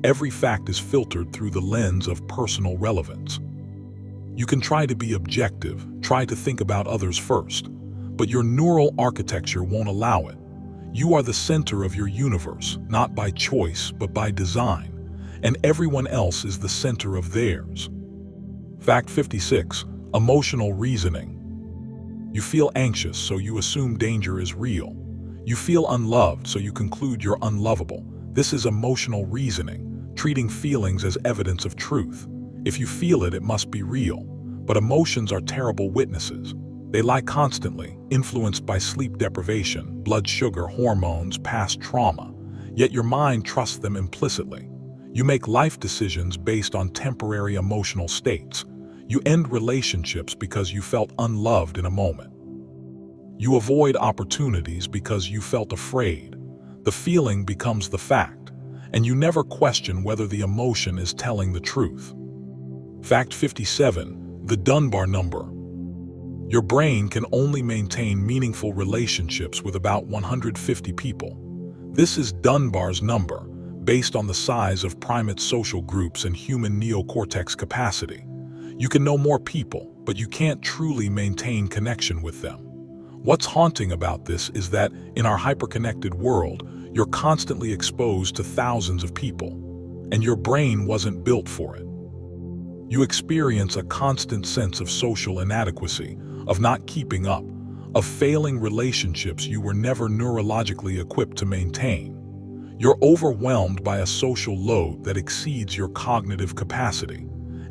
Every fact is filtered through the lens of personal relevance. You can try to be objective, try to think about others first, but your neural architecture won't allow it. You are the center of your universe, not by choice, but by design, and everyone else is the center of theirs. Fact 56. Emotional reasoning. You feel anxious, so you assume danger is real. You feel unloved, so you conclude you're unlovable. This is emotional reasoning, treating feelings as evidence of truth. If you feel it, it must be real. But emotions are terrible witnesses. They lie constantly, influenced by sleep deprivation, blood sugar, hormones, past trauma. Yet your mind trusts them implicitly. You make life decisions based on temporary emotional states. You end relationships because you felt unloved in a moment. You avoid opportunities because you felt afraid. The feeling becomes the fact, and you never question whether the emotion is telling the truth. Fact 57. The Dunbar number. Your brain can only maintain meaningful relationships with about 150 people. This is Dunbar's number, based on the size of primate social groups and human neocortex capacity. You can know more people, but you can't truly maintain connection with them. What's haunting about this is that in our hyperconnected world, you're constantly exposed to thousands of people, and your brain wasn't built for it. You experience a constant sense of social inadequacy, of not keeping up, of failing relationships you were never neurologically equipped to maintain. You're overwhelmed by a social load that exceeds your cognitive capacity.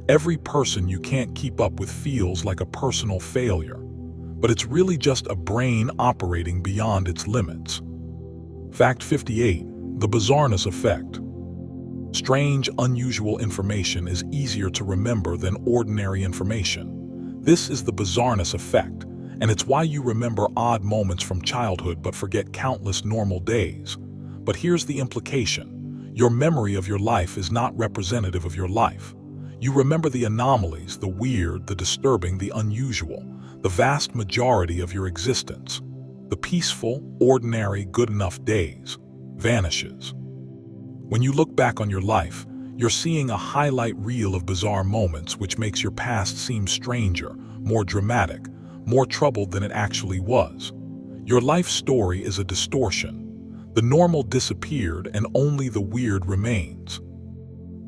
Every person you can't keep up with feels like a personal failure, but it's really just a brain operating beyond its limits. Fact 58. The bizarreness effect. Strange, unusual information is easier to remember than ordinary information. This is the bizarreness effect, and it's why you remember odd moments from childhood but forget countless normal days. But here's the implication. Your memory of your life is not representative of your life. You remember the anomalies, the weird, the disturbing, the unusual, the vast majority of your existence. The peaceful, ordinary, good enough days vanishes. When you look back on your life, you're seeing a highlight reel of bizarre moments which makes your past seem stranger, more dramatic, more troubled than it actually was. Your life story is a distortion. The normal disappeared and only the weird remains.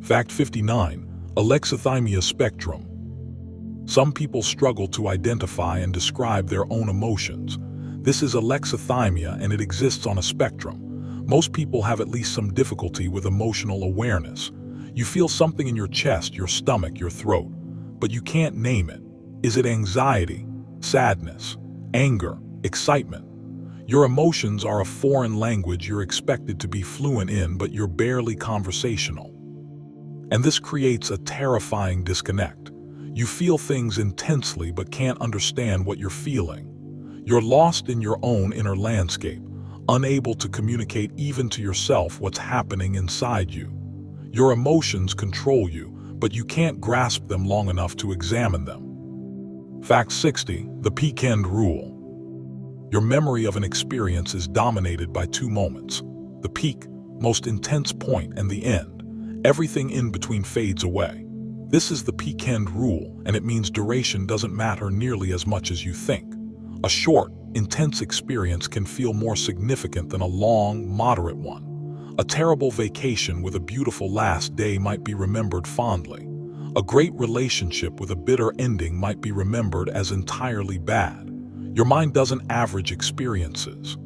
Fact 59. Alexithymia spectrum. Some people struggle to identify and describe their own emotions. This is alexithymia, and it exists on a spectrum. Most people have at least some difficulty with emotional awareness. You feel something in your chest, your stomach, your throat, but you can't name it. Is it anxiety, sadness, anger, excitement? Your emotions are a foreign language you're expected to be fluent in, but you're barely conversational. And this creates a terrifying disconnect. You feel things intensely but can't understand what you're feeling. You're lost in your own inner landscape, unable to communicate even to yourself what's happening inside you. Your emotions control you, but you can't grasp them long enough to examine them. Fact 60. The peak end rule. Your memory of an experience is dominated by two moments: the peak, most intense point, and the end. Everything in between fades away. This is the peak end rule, and it means duration doesn't matter nearly as much as you think. A short, intense experience can feel more significant than a long, moderate one. A terrible vacation with a beautiful last day might be remembered fondly. A great relationship with a bitter ending might be remembered as entirely bad. Your mind doesn't average experiences.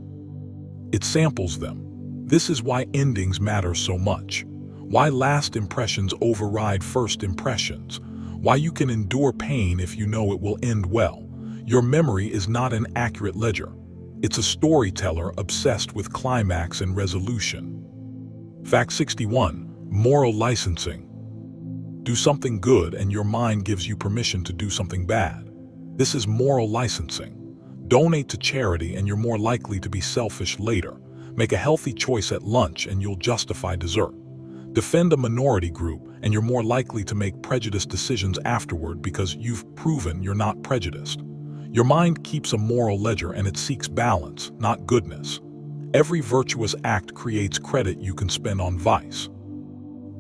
It samples them. This is why endings matter so much. Why last impressions override first impressions. Why you can endure pain if you know it will end well. Your memory is not an accurate ledger. It's a storyteller obsessed with climax and resolution. Fact 61. Moral licensing. Do something good and your mind gives you permission to do something bad. This is moral licensing. Donate to charity and you're more likely to be selfish later. Make a healthy choice at lunch and you'll justify dessert. Defend a minority group and you're more likely to make prejudiced decisions afterward because you've proven you're not prejudiced. Your mind keeps a moral ledger and it seeks balance, not goodness. Every virtuous act creates credit you can spend on vice.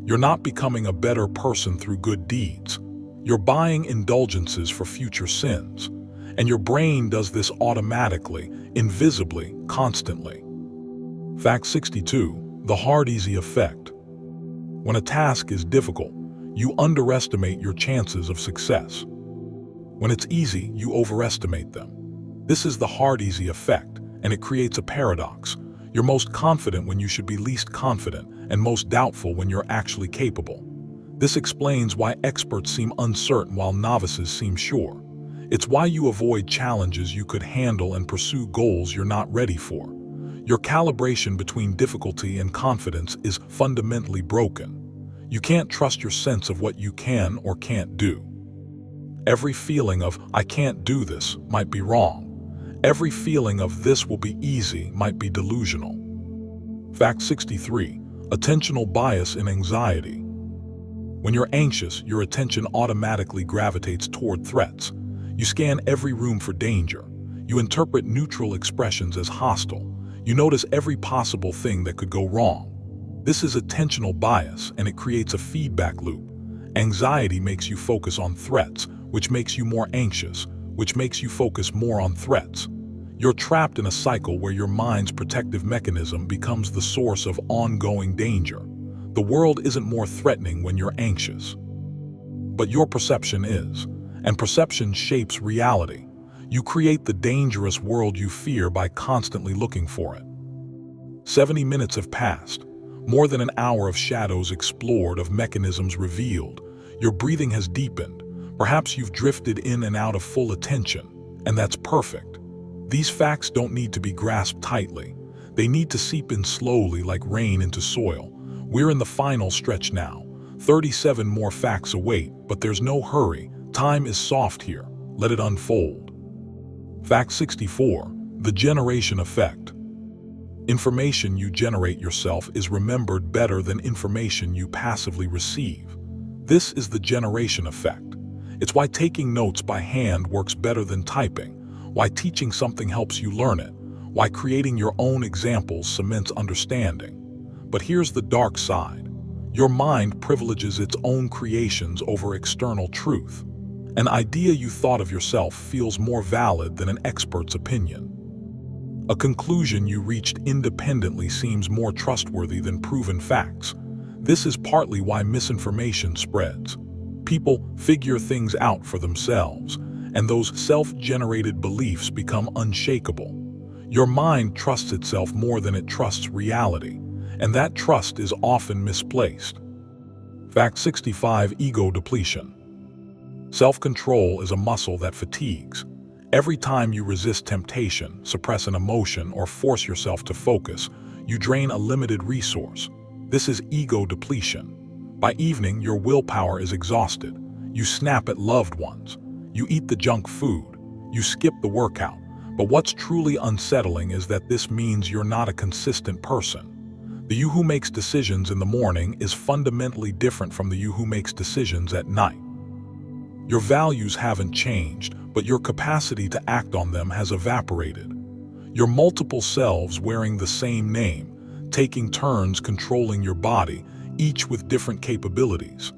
You're not becoming a better person through good deeds. You're buying indulgences for future sins. And your brain does this automatically, invisibly, constantly. Fact 62. The hard-easy effect. When a task is difficult, you underestimate your chances of success. When it's easy, you overestimate them. This is the hard-easy effect, and it creates a paradox. You're most confident when you should be least confident, and most doubtful when you're actually capable. This explains why experts seem uncertain while novices seem sure. It's why you avoid challenges you could handle and pursue goals you're not ready for. Your calibration between difficulty and confidence is fundamentally broken. You can't trust your sense of what you can or can't do. Every feeling of "I can't do this" might be wrong. Every feeling of "this will be easy" might be delusional. Fact 63. Attentional bias in anxiety. When you're anxious, your attention automatically gravitates toward threats. You scan every room for danger. You interpret neutral expressions as hostile. You notice every possible thing that could go wrong. This is attentional bias, and it creates a feedback loop. Anxiety makes you focus on threats, which makes you more anxious, which makes you focus more on threats. You're trapped in a cycle where your mind's protective mechanism becomes the source of ongoing danger. The world isn't more threatening when you're anxious, but your perception is, and perception shapes reality. You create the dangerous world you fear by constantly looking for it. 70 minutes have passed. More than an hour of shadows explored, of mechanisms revealed. Your breathing has deepened. Perhaps you've drifted in and out of full attention, and that's perfect. These facts don't need to be grasped tightly. They need to seep in slowly like rain into soil. We're in the final stretch now. 37 more facts await, but there's no hurry. Time is soft here. Let it unfold. Fact 64. The generation effect. Information you generate yourself is remembered better than information you passively receive. This is the generation effect. It's why taking notes by hand works better than typing, why teaching something helps you learn it, why creating your own examples cements understanding. But here's the dark side. Your mind privileges its own creations over external truth. An idea you thought of yourself feels more valid than an expert's opinion. A conclusion you reached independently seems more trustworthy than proven facts. This is partly why misinformation spreads. People figure things out for themselves, and those self-generated beliefs become unshakable. Your mind trusts itself more than it trusts reality, and that trust is often misplaced. Fact 65. Ego depletion. Self-control is a muscle that fatigues. Every time you resist temptation, suppress an emotion, or force yourself to focus, you drain a limited resource. This is ego depletion. By evening, your willpower is exhausted. You snap at loved ones. You eat the junk food. You skip the workout. But what's truly unsettling is that this means you're not a consistent person. The you who makes decisions in the morning is fundamentally different from the you who makes decisions at night. Your values haven't changed, but your capacity to act on them has evaporated. You're multiple selves wearing the same name, taking turns controlling your body, each with different capabilities,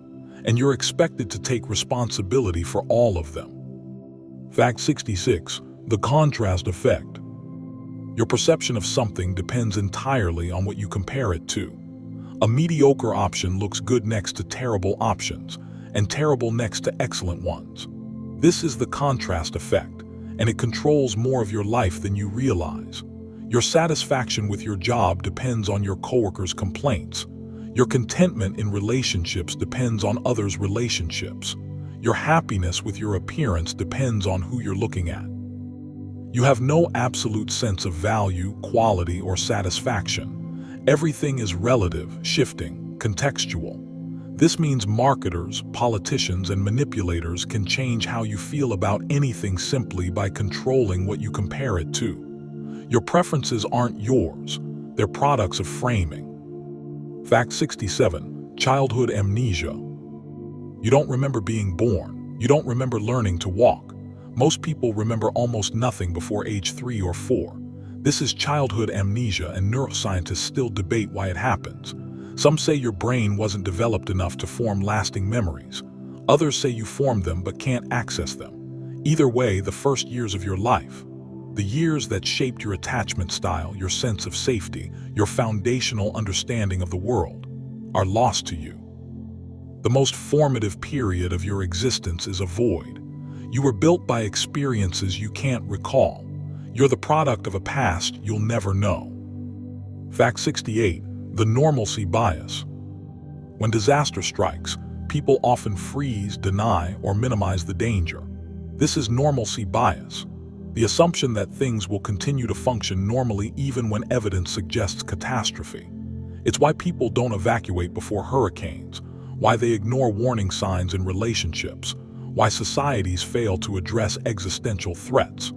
and you're expected to take responsibility for all of them. Fact 66. The contrast effect. Your perception of something depends entirely on what you compare it to. A mediocre option looks good next to terrible options, and terrible next to excellent ones. This is the contrast effect, and it controls more of your life than you realize. Your satisfaction with your job depends on your coworkers' complaints. Your contentment in relationships depends on others' relationships. Your happiness with your appearance depends on who you're looking at. You have no absolute sense of value, quality, or satisfaction. Everything is relative, shifting, contextual. This means marketers, politicians, and manipulators can change how you feel about anything simply by controlling what you compare it to. Your preferences aren't yours. They're products of framing. Fact 67. Childhood amnesia. You don't remember being born. You don't remember learning to walk. Most people remember almost nothing before age 3 or 4. This is childhood amnesia, and neuroscientists still debate why it happens. Some say your brain wasn't developed enough to form lasting memories. Others say you formed them but can't access them. Either way, the first years of your life, the years that shaped your attachment style, your sense of safety, your foundational understanding of the world, are lost to you. The most formative period of your existence is a void. You were built by experiences you can't recall. You're the product of a past you'll never know. Fact 68. The normalcy bias. When disaster strikes, people often freeze, deny, or minimize the danger. This is normalcy bias, the assumption that things will continue to function normally even when evidence suggests catastrophe. It's why people don't evacuate before hurricanes, why they ignore warning signs in relationships, why societies fail to address existential threats.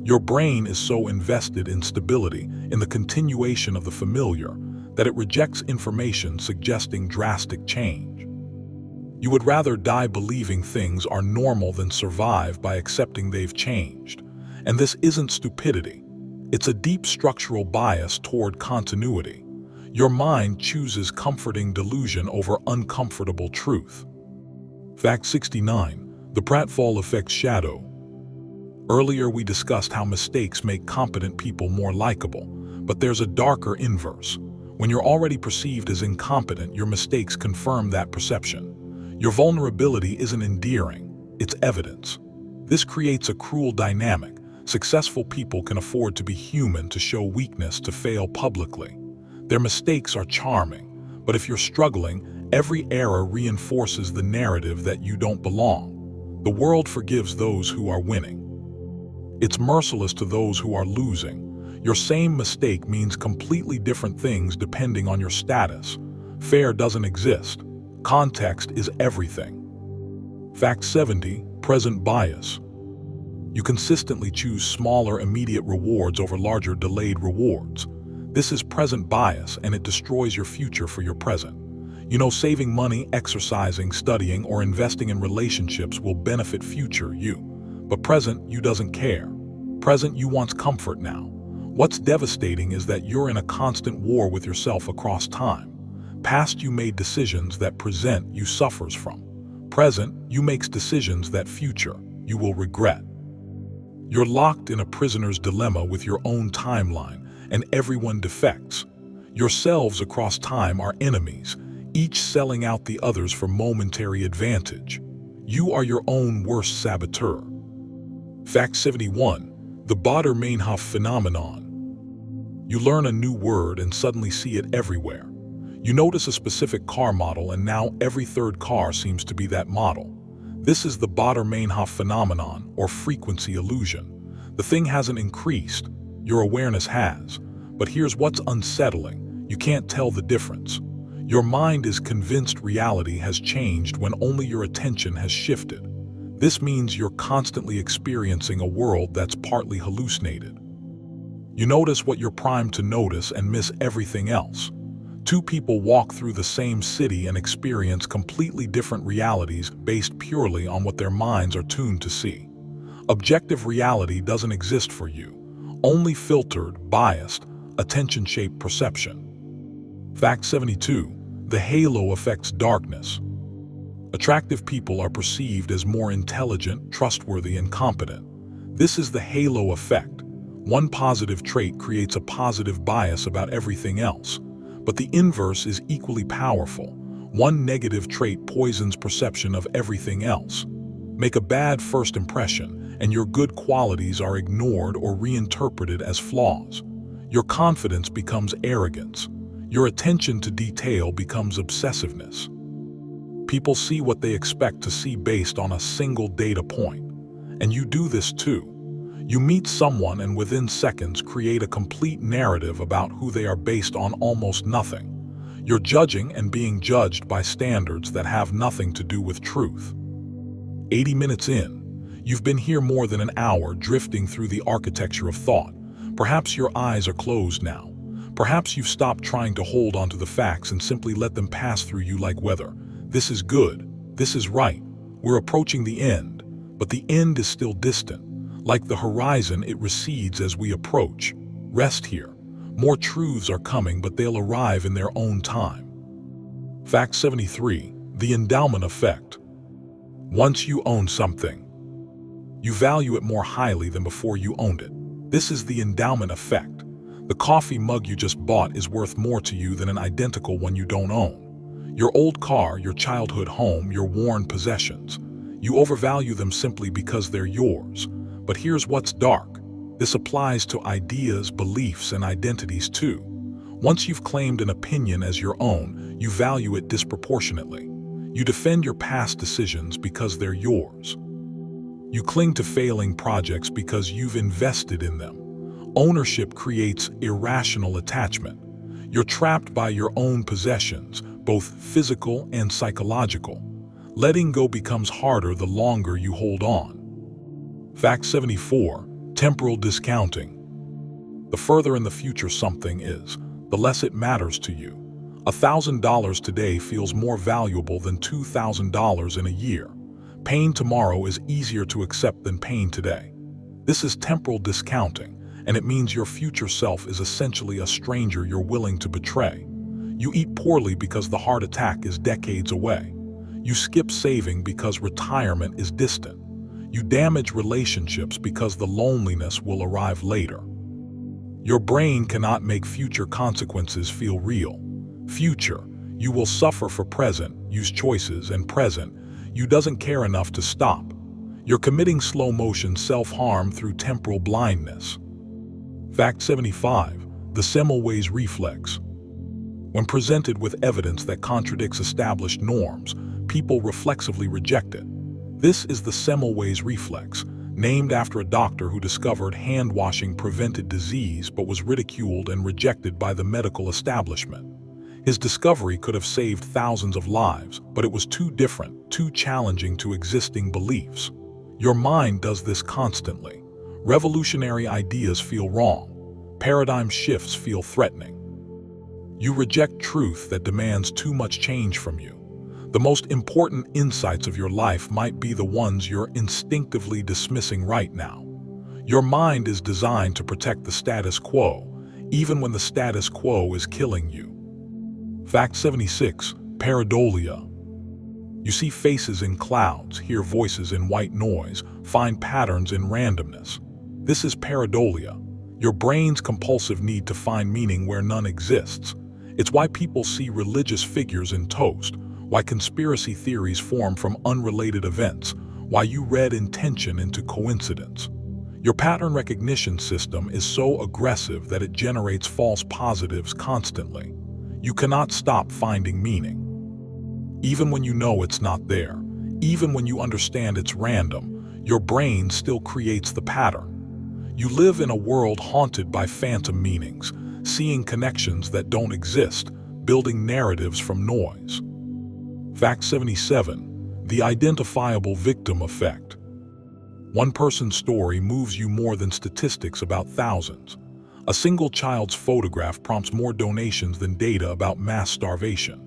Your brain is so invested in stability, in the continuation of the familiar, that it rejects information suggesting drastic change. You would rather die believing things are normal than survive by accepting they've changed. And this isn't stupidity. It's a deep structural bias toward continuity. Your mind chooses comforting delusion over uncomfortable truth. Fact 69. The pratfall effect's shadow. Earlier we discussed how mistakes make competent people more likable, but there's a darker inverse. When you're already perceived as incompetent, your mistakes confirm that perception. Your vulnerability isn't endearing, it's evidence. This creates a cruel dynamic. Successful people can afford to be human, to show weakness, to fail publicly. Their mistakes are charming, but if you're struggling, every error reinforces the narrative that you don't belong. The world forgives those who are winning. It's merciless to those who are losing. Your same mistake means completely different things depending on your status. Fair doesn't exist. Context is everything. Fact 70. Present bias. You consistently choose smaller immediate rewards over larger delayed rewards. This is present bias, and it destroys your future for your present. You know, saving money, exercising, studying, or investing in relationships will benefit future you. But present you doesn't care. Present you wants comfort now. What's devastating is that you're in a constant war with yourself across time. Past you made decisions that present you suffers from. Present you makes decisions that future you will regret. You're locked in a prisoner's dilemma with your own timeline, and everyone defects. Yourselves across time are enemies, each selling out the others for momentary advantage. You are your own worst saboteur. Fact 71. The Baader-Meinhof phenomenon. You learn a new word and suddenly see it everywhere. You notice a specific car model and now every third car seems to be that model. This is the Baader-Meinhof phenomenon, or frequency illusion. The thing hasn't increased, your awareness has. But here's what's unsettling: you can't tell the difference. Your mind is convinced reality has changed when only your attention has shifted. This means you're constantly experiencing a world that's partly hallucinated. You notice what you're primed to notice and miss everything else. Two people walk through the same city and experience completely different realities based purely on what their minds are tuned to see. Objective reality doesn't exist for you, only filtered, biased, attention-shaped perception. Fact 72. The halo affects darkness. Attractive people are perceived as more intelligent, trustworthy, and competent. This is the halo effect. One positive trait creates a positive bias about everything else. But the inverse is equally powerful. One negative trait poisons perception of everything else. Make a bad first impression, and your good qualities are ignored or reinterpreted as flaws. Your confidence becomes arrogance. Your attention to detail becomes obsessiveness. People see what they expect to see based on a single data point. And you do this too. You meet someone and within seconds create a complete narrative about who they are based on almost nothing. You're judging and being judged by standards that have nothing to do with truth. 80 minutes in, you've been here more than an hour drifting through the architecture of thought. Perhaps your eyes are closed now. Perhaps you've stopped trying to hold onto the facts and simply let them pass through you like weather. This is good. This is right. We're approaching the end, but the end is still distant. Like the horizon, it recedes as we approach. Rest here. More truths are coming, but they'll arrive in their own time. Fact 73. The endowment effect. Once you own something, you value it more highly than before you owned it. This is the endowment effect. The coffee mug you just bought is worth more to you than an identical one you don't own. Your old car, your childhood home, your worn possessions. You overvalue them simply because they're yours. But here's what's dark. This applies to ideas, beliefs, and identities too. Once you've claimed an opinion as your own, you value it disproportionately. You defend your past decisions because they're yours. You cling to failing projects because you've invested in them. Ownership creates irrational attachment. You're trapped by your own possessions, both physical and psychological. Letting go becomes harder the longer you hold on. Fact 74. Temporal discounting. The further in the future something is, the less it matters to you. $1,000 today feels more valuable than $2,000 in a year. Pain tomorrow is easier to accept than pain today. This is temporal discounting, and it means your future self is essentially a stranger you're willing to betray. You eat poorly because the heart attack is decades away. You skip saving because retirement is distant. You damage relationships because the loneliness will arrive later. Your brain cannot make future consequences feel real. Future, you will suffer for present, use choices, and present, you doesn't care enough to stop. You're committing slow-motion self-harm through temporal blindness. Fact 75. The Semmelweis reflex. When presented with evidence that contradicts established norms, people reflexively reject it. This is the Semmelweis reflex, named after a doctor who discovered hand-washing prevented disease but was ridiculed and rejected by the medical establishment. His discovery could have saved thousands of lives, but it was too different, too challenging to existing beliefs. Your mind does this constantly. Revolutionary ideas feel wrong. Paradigm shifts feel threatening. You reject truth that demands too much change from you. The most important insights of your life might be the ones you're instinctively dismissing right now. Your mind is designed to protect the status quo, even when the status quo is killing you. Fact 76. Pareidolia. You see faces in clouds, hear voices in white noise, find patterns in randomness. This is pareidolia, your brain's compulsive need to find meaning where none exists. It's why people see religious figures in toast, why conspiracy theories form from unrelated events, why you read intention into coincidence. Your pattern recognition system is so aggressive that it generates false positives constantly. You cannot stop finding meaning. Even when you know it's not there, even when you understand it's random, your brain still creates the pattern. You live in a world haunted by phantom meanings, seeing connections that don't exist, building narratives from noise. Fact 77. The identifiable victim effect. One person's story moves you more than statistics about thousands. A single child's photograph prompts more donations than data about mass starvation.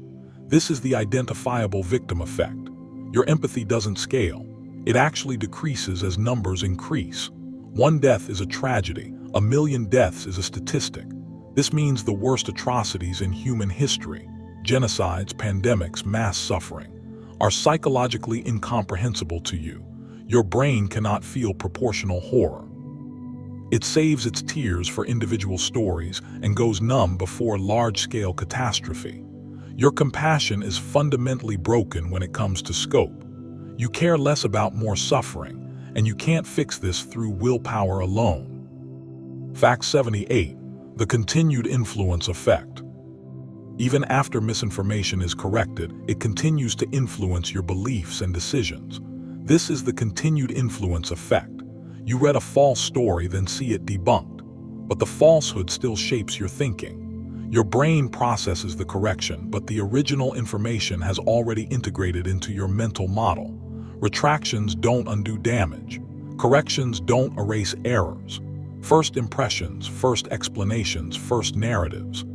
This is the identifiable victim effect. Your empathy doesn't scale. It actually decreases as numbers increase. One death is a tragedy. 1 million deaths is a statistic. This means the worst atrocities in human history, genocides, pandemics, mass suffering, are psychologically incomprehensible to you. Your brain cannot feel proportional horror. It saves its tears for individual stories and goes numb before large-scale catastrophe. Your compassion is fundamentally broken when it comes to scope. You care less about more suffering, and you can't fix this through willpower alone. Fact 78. The continued influence effect. Even after misinformation is corrected, it continues to influence your beliefs and decisions. This is the continued influence effect. You read a false story, then see it debunked, but the falsehood still shapes your thinking. Your brain processes the correction, but the original information has already integrated into your mental model. Retractions don't undo damage. Corrections don't erase errors. First impressions, first explanations, first narratives.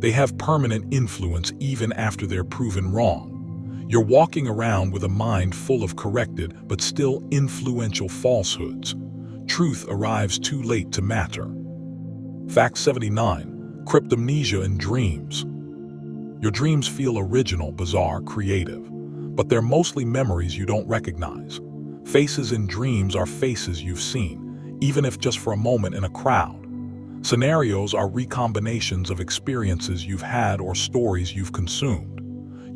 They have permanent influence even after they're proven wrong. You're walking around with a mind full of corrected but still influential falsehoods. Truth arrives too late to matter. Fact 79. Cryptomnesia in dreams. Your dreams feel original, bizarre, creative, but they're mostly memories you don't recognize. Faces in dreams are faces you've seen, even if just for a moment in a crowd. Scenarios are recombinations of experiences you've had or stories you've consumed.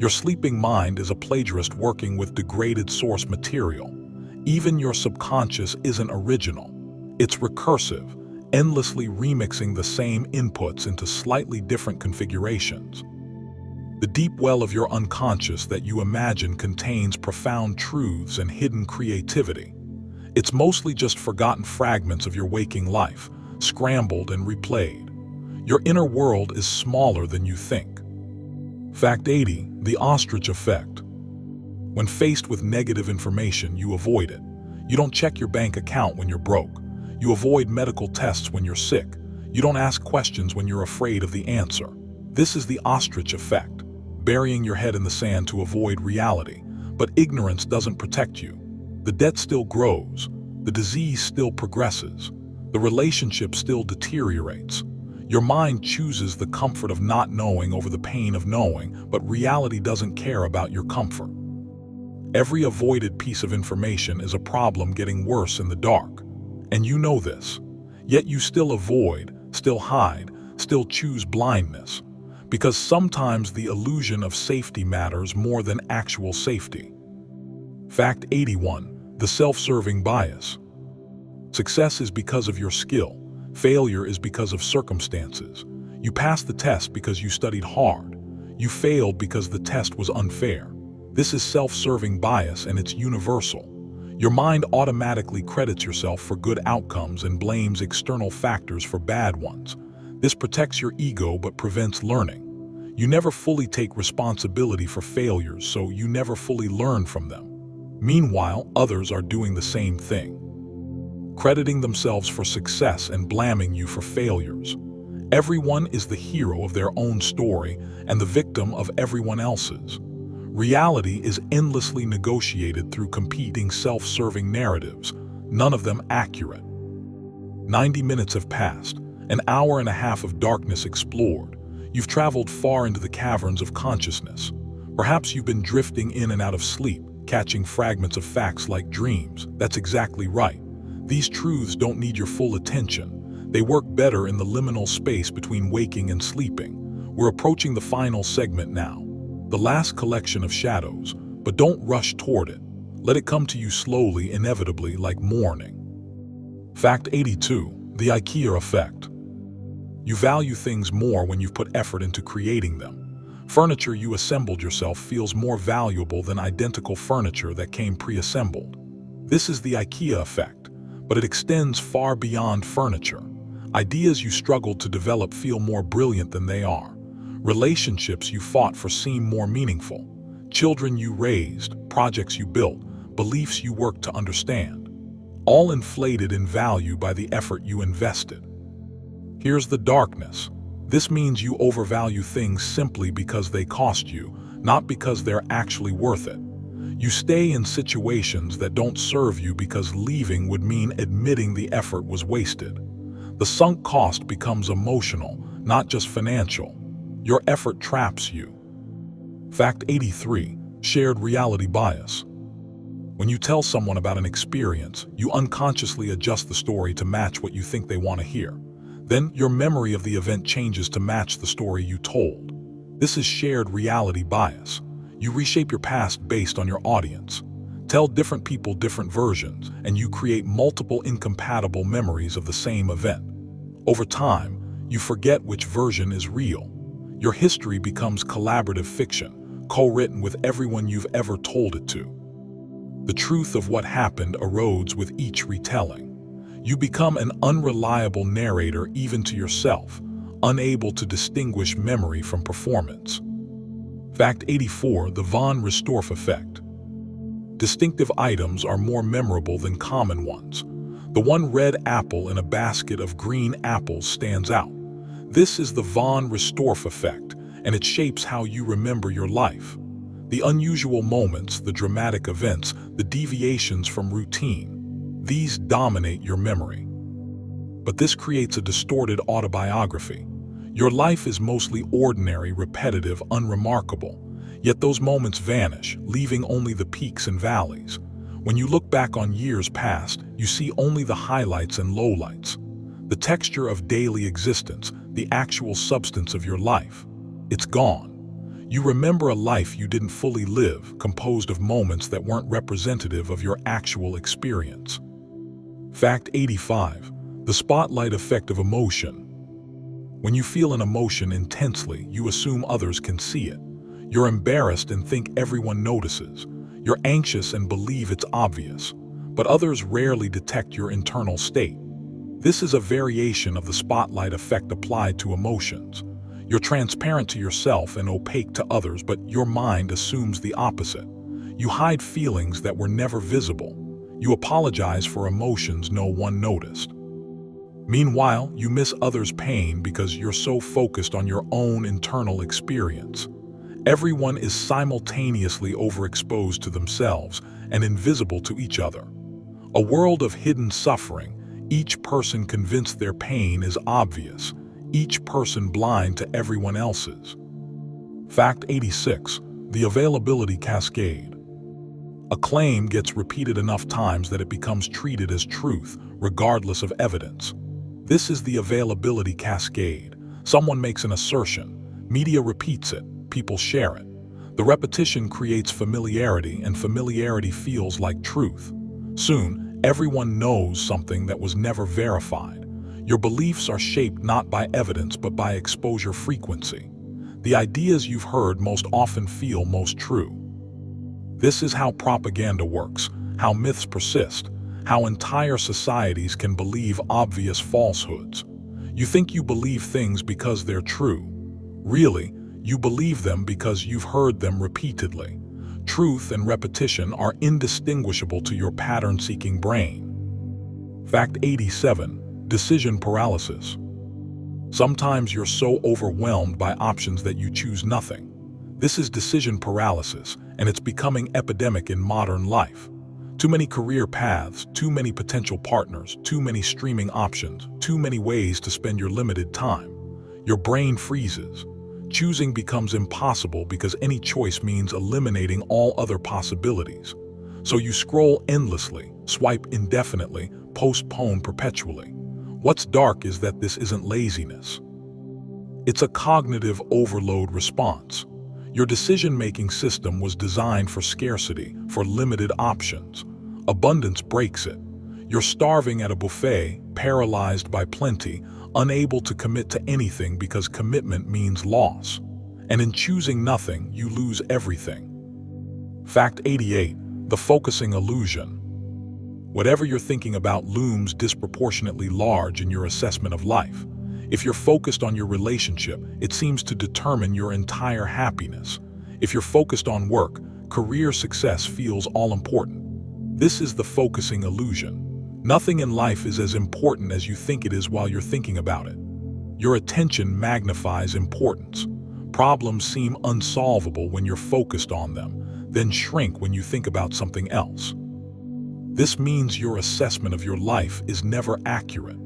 Your sleeping mind is a plagiarist working with degraded source material. Even your subconscious isn't original. It's recursive, endlessly remixing the same inputs into slightly different configurations. The deep well of your unconscious that you imagine contains profound truths and hidden creativity. It's mostly just forgotten fragments of your waking life, scrambled and replayed. Your inner world is smaller than you think. Fact 80. The ostrich effect. When faced with negative information, you avoid it. You don't check your bank account when you're broke. You avoid medical tests when you're sick. You don't ask questions when you're afraid of the answer. This is the ostrich effect, burying your head in the sand to avoid reality. But ignorance doesn't protect you. The debt still grows. The disease still progresses. The relationship still deteriorates. Your mind chooses the comfort of not knowing over the pain of knowing, but reality doesn't care about your comfort. Every avoided piece of information is a problem getting worse in the dark. And you know this. Yet you still avoid, still hide, still choose blindness. Because sometimes the illusion of safety matters more than actual safety. Fact 81. The self-serving bias. Success is because of your skill. Failure is because of circumstances. You passed the test because you studied hard. You failed because the test was unfair. This is self-serving bias, and it's universal. Your mind automatically credits yourself for good outcomes and blames external factors for bad ones. This protects your ego but prevents learning. You never fully take responsibility for failures, so you never fully learn from them. Meanwhile, others are doing the same thing, crediting themselves for success and blaming you for failures. Everyone is the hero of their own story and the victim of everyone else's. Reality is endlessly negotiated through competing self-serving narratives, none of them accurate. 90 minutes have passed, an hour and a half of darkness explored. You've traveled far into the caverns of consciousness. Perhaps you've been drifting in and out of sleep, catching fragments of facts like dreams. That's exactly right. These truths don't need your full attention. They work better in the liminal space between waking and sleeping. We're approaching the final segment now, the last collection of shadows, but don't rush toward it. Let it come to you slowly, inevitably, like morning. Fact 82. The IKEA effect. You value things more when you've put effort into creating them. Furniture you assembled yourself feels more valuable than identical furniture that came pre-assembled. This is the IKEA effect, but it extends far beyond furniture. Ideas you struggled to develop feel more brilliant than they are. Relationships you fought for seem more meaningful. Children you raised, projects you built, beliefs you worked to understand. All inflated in value by the effort you invested. Here's the darkness. This means you overvalue things simply because they cost you, not because they're actually worth it. You stay in situations that don't serve you because leaving would mean admitting the effort was wasted. The sunk cost becomes emotional, not just financial. Your effort traps you. Fact 83. Shared reality bias. When you tell someone about an experience, you unconsciously adjust the story to match what you think they want to hear. Then your memory of the event changes to match the story you told. This is shared reality bias. You reshape your past based on your audience. Tell different people different versions, and you create multiple incompatible memories of the same event. Over time, you forget which version is real. Your history becomes collaborative fiction, co-written with everyone you've ever told it to. The truth of what happened erodes with each retelling. You become an unreliable narrator even to yourself, unable to distinguish memory from performance. Fact 84. The von Restorff effect. Distinctive items are more memorable than common ones. The one red apple in a basket of green apples stands out. This is the von Restorff effect, and it shapes how you remember your life. The unusual moments, the dramatic events, the deviations from routine, these dominate your memory. But this creates a distorted autobiography. Your life is mostly ordinary, repetitive, unremarkable. Yet those moments vanish, leaving only the peaks and valleys. When you look back on years past, you see only the highlights and lowlights. The texture of daily existence, the actual substance of your life. It's gone. You remember a life you didn't fully live, composed of moments that weren't representative of your actual experience. Fact 85. The spotlight effect of emotion. When you feel an emotion intensely, you assume others can see it. You're embarrassed and think everyone notices. You're anxious and believe it's obvious. But others rarely detect your internal state. This is a variation of the spotlight effect applied to emotions. You're transparent to yourself and opaque to others, but your mind assumes the opposite. You hide feelings that were never visible. You apologize for emotions no one noticed. Meanwhile, you miss others' pain because you're so focused on your own internal experience. Everyone is simultaneously overexposed to themselves and invisible to each other. A world of hidden suffering, each person convinced their pain is obvious, each person blind to everyone else's. Fact 86. The availability cascade. A claim gets repeated enough times that it becomes treated as truth, regardless of evidence. This is the availability cascade. Someone makes an assertion, media repeats it, people share it. The repetition creates familiarity, and familiarity feels like truth. Soon, everyone knows something that was never verified. Your beliefs are shaped not by evidence but by exposure frequency. The ideas you've heard most often feel most true. This is how propaganda works, how myths persist, how entire societies can believe obvious falsehoods. You think you believe things because they're true. Really, you believe them because you've heard them repeatedly. Truth and repetition are indistinguishable to your pattern-seeking brain. Fact 87. Decision paralysis. Sometimes you're so overwhelmed by options that you choose nothing. This is decision paralysis, and it's becoming epidemic in modern life. Too many career paths, too many potential partners, too many streaming options, too many ways to spend your limited time. Your brain freezes. Choosing becomes impossible because any choice means eliminating all other possibilities. So you scroll endlessly, swipe indefinitely, postpone perpetually. What's dark is that this isn't laziness. It's a cognitive overload response. Your decision-making system was designed for scarcity, for limited options. Abundance breaks it. You're starving at a buffet, paralyzed by plenty, unable to commit to anything because commitment means loss. And in choosing nothing, you lose everything. Fact 88. The focusing illusion. Whatever you're thinking about looms disproportionately large in your assessment of life. If you're focused on your relationship, it seems to determine your entire happiness. If you're focused on work, career success feels all important. This is the focusing illusion. Nothing in life is as important as you think it is while you're thinking about it. Your attention magnifies importance. Problems seem unsolvable when you're focused on them, then shrink when you think about something else. This means your assessment of your life is never accurate.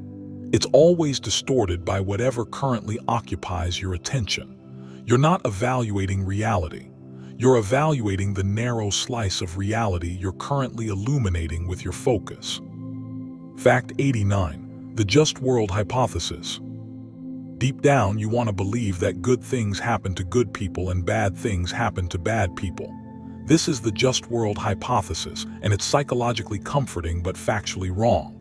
It's always distorted by whatever currently occupies your attention. You're not evaluating reality. You're evaluating the narrow slice of reality you're currently illuminating with your focus. Fact 89. The just world hypothesis. Deep down, you want to believe that good things happen to good people and bad things happen to bad people. This is the just world hypothesis, and it's psychologically comforting but factually wrong.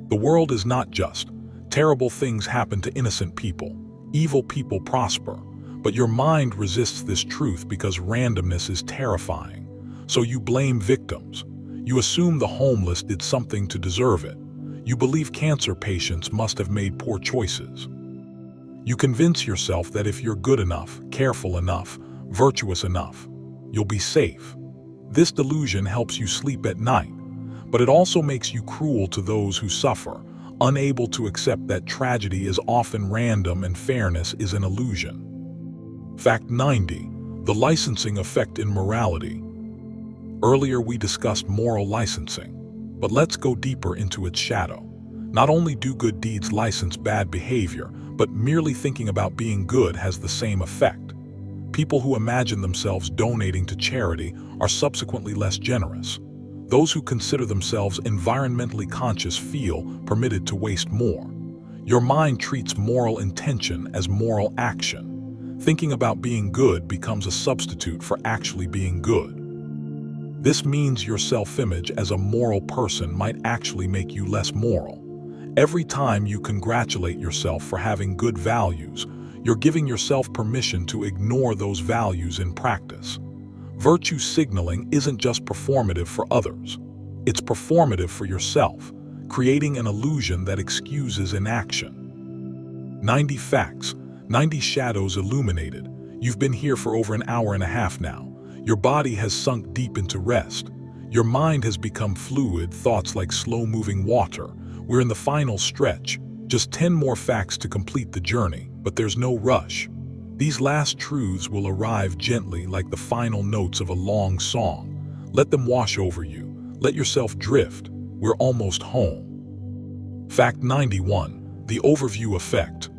The world is not just. Terrible things happen to innocent people. Evil people prosper. But your mind resists this truth because randomness is terrifying. So you blame victims. You assume the homeless did something to deserve it. You believe cancer patients must have made poor choices. You convince yourself that if you're good enough, careful enough, virtuous enough, you'll be safe. This delusion helps you sleep at night, but it also makes you cruel to those who suffer, unable to accept that tragedy is often random and fairness is an illusion. Fact 90. The licensing effect in morality. Earlier we discussed moral licensing, but let's go deeper into its shadow. Not only do good deeds license bad behavior, but merely thinking about being good has the same effect. People who imagine themselves donating to charity are subsequently less generous. Those who consider themselves environmentally conscious feel permitted to waste more. Your mind treats moral intention as moral action. Thinking about being good becomes a substitute for actually being good. This means your self-image as a moral person might actually make you less moral. Every time you congratulate yourself for having good values, you're giving yourself permission to ignore those values in practice. Virtue signaling isn't just performative for others. It's performative for yourself, creating an illusion that excuses inaction. 90 facts, 90 shadows illuminated. You've been here for over an hour and a half now. Your body has sunk deep into rest. Your mind has become fluid, thoughts like slow-moving water. We're in the final stretch. Just 10 more facts to complete the journey, but there's no rush. These last truths will arrive gently like the final notes of a long song. Let them wash over you. Let yourself drift. We're almost home. Fact 91. The overview effect.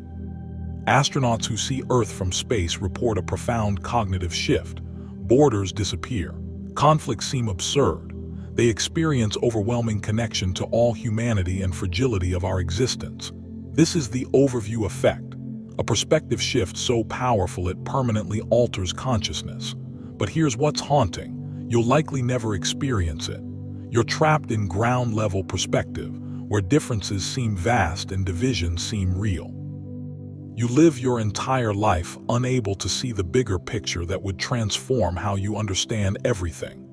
Astronauts who see Earth from space report a profound cognitive shift. Borders disappear. Conflicts seem absurd. They experience overwhelming connection to all humanity and fragility of our existence. This is the overview effect, a perspective shift so powerful it permanently alters consciousness. But here's what's haunting. You'll likely never experience it. You're trapped in ground-level perspective, where differences seem vast and divisions seem real. You live your entire life unable to see the bigger picture that would transform how you understand everything.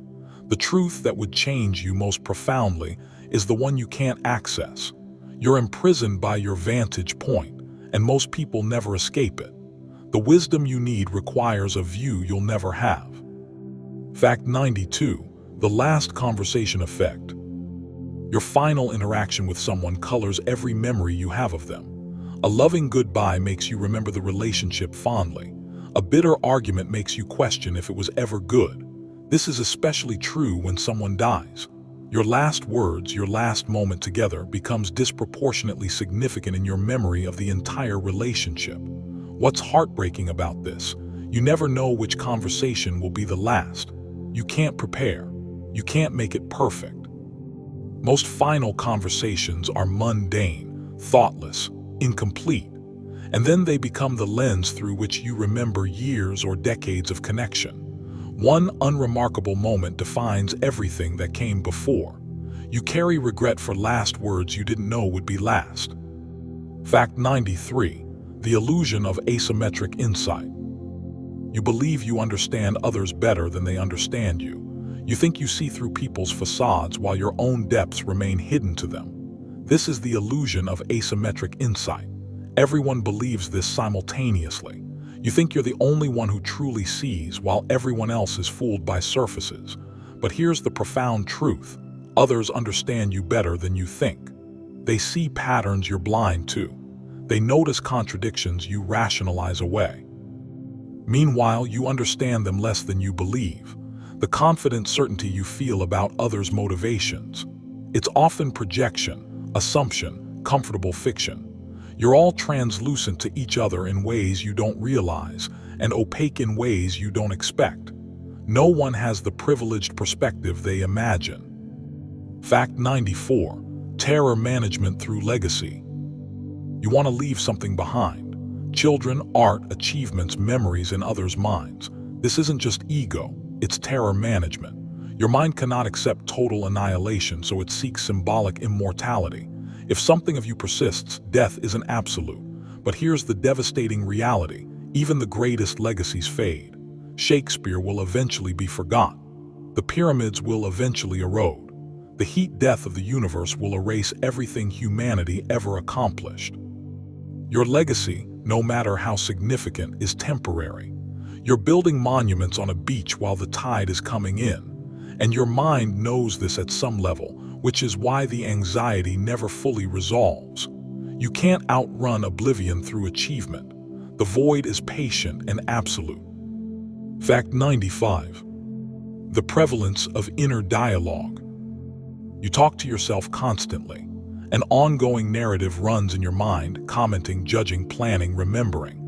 The truth that would change you most profoundly is the one you can't access. You're imprisoned by your vantage point, and most people never escape it. The wisdom you need requires a view you'll never have. Fact 92. The last conversation effect. Your final interaction with someone colors every memory you have of them. A loving goodbye makes you remember the relationship fondly. A bitter argument makes you question if it was ever good. This is especially true when someone dies. Your last words, your last moment together, becomes disproportionately significant in your memory of the entire relationship. What's heartbreaking about this? You never know which conversation will be the last. You can't prepare. You can't make it perfect. Most final conversations are mundane, thoughtless, incomplete, and then they become the lens through which you remember years or decades of connection. One unremarkable moment defines everything that came before. You carry regret for last words you didn't know would be last. Fact 93. The illusion of asymmetric insight. You believe you understand others better than they understand you. You think you see through people's facades while your own depths remain hidden to them. This is the illusion of asymmetric insight. Everyone believes this simultaneously. You think you're the only one who truly sees, while everyone else is fooled by surfaces. But here's the profound truth. Others understand you better than you think. They see patterns you're blind to. They notice contradictions you rationalize away. Meanwhile, you understand them less than you believe. The confident certainty you feel about others' motivations. It's often projection, assumption, comfortable fiction. You're all translucent to each other in ways you don't realize, and opaque in ways you don't expect. No one has the privileged perspective they imagine. Fact 94. Terror management through legacy. You want to leave something behind. Children, art, achievements, memories in others' minds. This isn't just ego, it's terror management. Your mind cannot accept total annihilation, so it seeks symbolic immortality. If something of you persists, death is an absolute. But here's the devastating reality. Even the greatest legacies fade. Shakespeare will eventually be forgotten. The pyramids will eventually erode. The heat death of the universe will erase everything humanity ever accomplished. Your legacy, no matter how significant, is temporary. You're building monuments on a beach while the tide is coming in. And your mind knows this at some level, which is why the anxiety never fully resolves. You can't outrun oblivion through achievement. The void is patient and absolute. Fact 95. The prevalence of inner dialogue. You talk to yourself constantly. An ongoing narrative runs in your mind, commenting, judging, planning, remembering.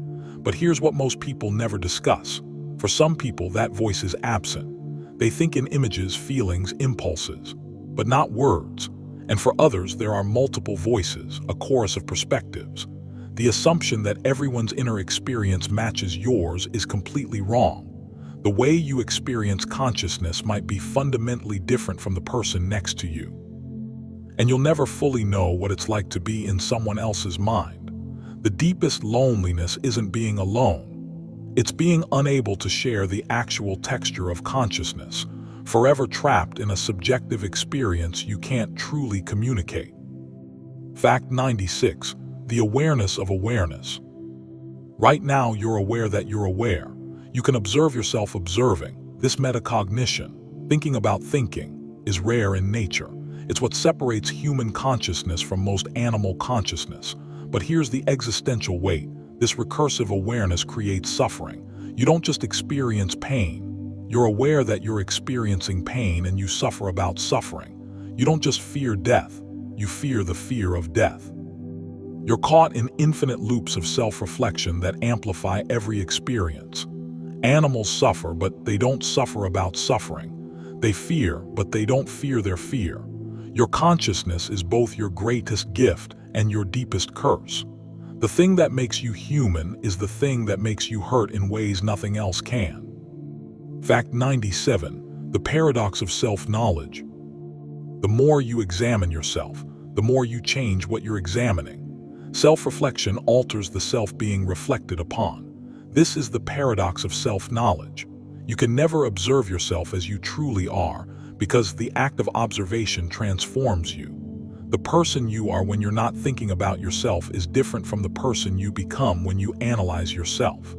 But here's what most people never discuss. For some people, that voice is absent. They think in images, feelings, impulses, but not words. And for others, there are multiple voices, a chorus of perspectives. The assumption that everyone's inner experience matches yours is completely wrong. The way you experience consciousness might be fundamentally different from the person next to you. And you'll never fully know what it's like to be in someone else's mind. The deepest loneliness isn't being alone. It's being unable to share the actual texture of consciousness, forever trapped in a subjective experience you can't truly communicate. Fact 96. The awareness of awareness. Right now, you're aware that you're aware. You can observe yourself observing. This metacognition, thinking about thinking, is rare in nature. It's what separates human consciousness from most animal consciousness. But here's the existential weight. This recursive awareness creates suffering. You don't just experience pain. You're aware that you're experiencing pain and you suffer about suffering. You don't just fear death. You fear the fear of death. You're caught in infinite loops of self-reflection that amplify every experience. Animals suffer, but they don't suffer about suffering. They fear, but they don't fear their fear. Your consciousness is both your greatest gift and your deepest curse. The thing that makes you human is the thing that makes you hurt in ways nothing else can. Fact 97. The paradox of self-knowledge. The more you examine yourself, the more you change what you're examining. Self-reflection alters the self being reflected upon. This is the paradox of self-knowledge. You can never observe yourself as you truly are, because the act of observation transforms you. The person you are when you're not thinking about yourself is different from the person you become when you analyze yourself.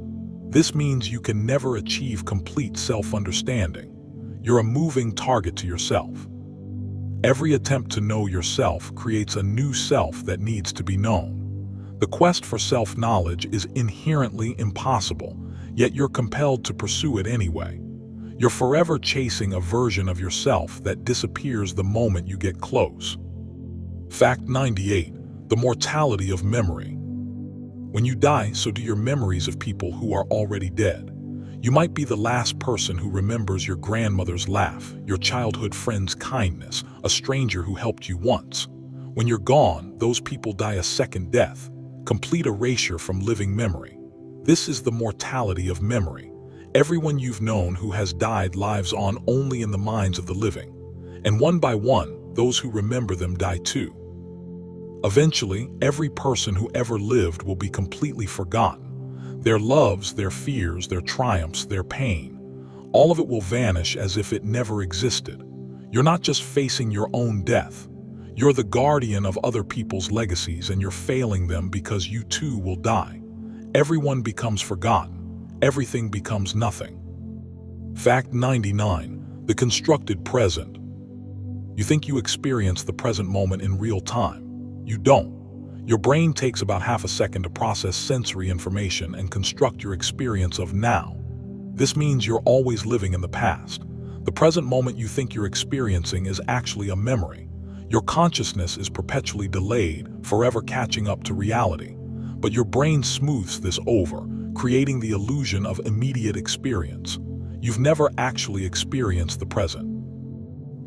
This means you can never achieve complete self-understanding. You're a moving target to yourself. Every attempt to know yourself creates a new self that needs to be known. The quest for self-knowledge is inherently impossible, yet you're compelled to pursue it anyway. You're forever chasing a version of yourself that disappears the moment you get close. Fact 98. The mortality of memory. When you die, so do your memories of people who are already dead. You might be the last person who remembers your grandmother's laugh, your childhood friend's kindness, a stranger who helped you once. When you're gone, those people die a second death, complete erasure from living memory. This is the mortality of memory. Everyone you've known who has died lives on only in the minds of the living. And one by one, those who remember them die too. Eventually, every person who ever lived will be completely forgotten. Their loves, their fears, their triumphs, their pain. All of it will vanish as if it never existed. You're not just facing your own death. You're the guardian of other people's legacies, and you're failing them because you too will die. Everyone becomes forgotten. Everything becomes nothing. Fact 99. The constructed present. You think you experience the present moment in real time. You don't. Your brain takes about half a second to process sensory information and construct your experience of now. This means you're always living in the past. The present moment you think you're experiencing is actually a memory. Your consciousness is perpetually delayed, forever catching up to reality. But your brain smooths this over, creating the illusion of immediate experience. You've never actually experienced the present.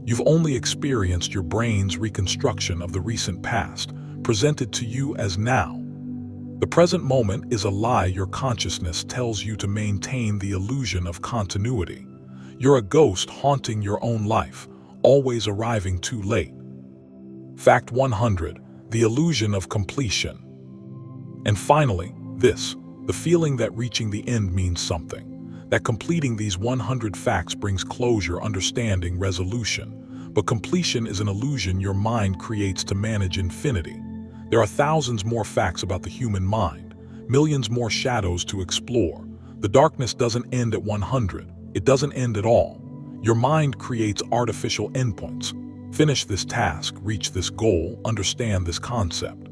You've only experienced your brain's reconstruction of the recent past, presented to you as now. The present moment is a lie your consciousness tells you to maintain the illusion of continuity. You're a ghost haunting your own life, always arriving too late. Fact 100. The illusion of completion. And finally, the feeling that reaching the end means something, that completing these 100 facts brings closure, understanding, resolution. But completion is an illusion your mind creates to manage infinity. There are thousands more facts about the human mind, millions more shadows to explore. The darkness doesn't end at 100. It doesn't end at all. Your mind creates artificial endpoints. Finish this task, reach this goal, understand this concept.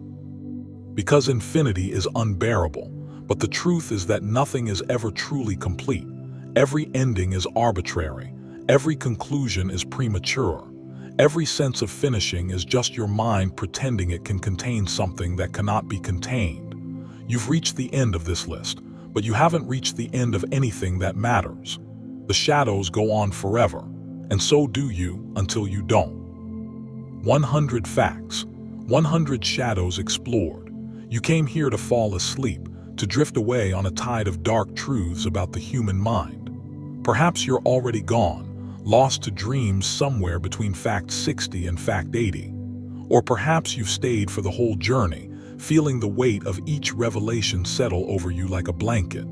Because infinity is unbearable, but the truth is that nothing is ever truly complete. Every ending is arbitrary. Every conclusion is premature. Every sense of finishing is just your mind pretending it can contain something that cannot be contained. You've reached the end of this list, but you haven't reached the end of anything that matters. The shadows go on forever, and so do you until you don't. 100 facts, 100 shadows explored. You came here to fall asleep, to drift away on a tide of dark truths about the human mind. Perhaps you're already gone, lost to dreams somewhere between fact 60 and fact 80. Or perhaps you've stayed for the whole journey, feeling the weight of each revelation settle over you like a blanket.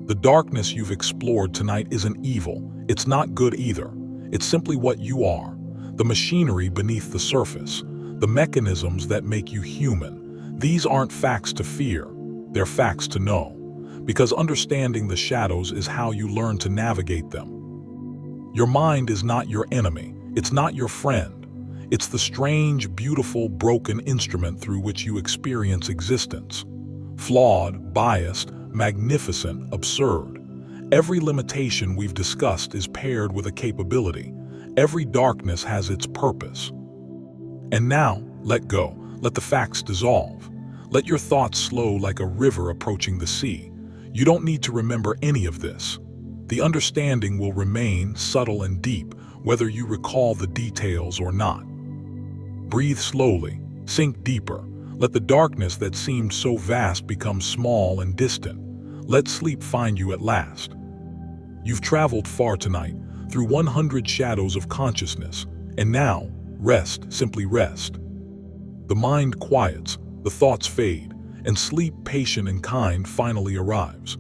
The darkness you've explored tonight isn't evil. It's not good either. It's simply what you are. The machinery beneath the surface, the mechanisms that make you human. These aren't facts to fear, they're facts to know. Because understanding the shadows is how you learn to navigate them. Your mind is not your enemy, it's not your friend. It's the strange, beautiful, broken instrument through which you experience existence. Flawed, biased, magnificent, absurd. Every limitation we've discussed is paired with a capability. Every darkness has its purpose. And now, let go. Let the facts dissolve. Let your thoughts slow like a river approaching the sea. You don't need to remember any of this. The understanding will remain subtle and deep, whether you recall the details or not. Breathe slowly, sink deeper. Let the darkness that seemed so vast become small and distant. Let sleep find you at last. You've traveled far tonight, through 100 shadows of consciousness, and now, rest, simply rest. The mind quiets, the thoughts fade, and sleep, patient and kind, finally arrives.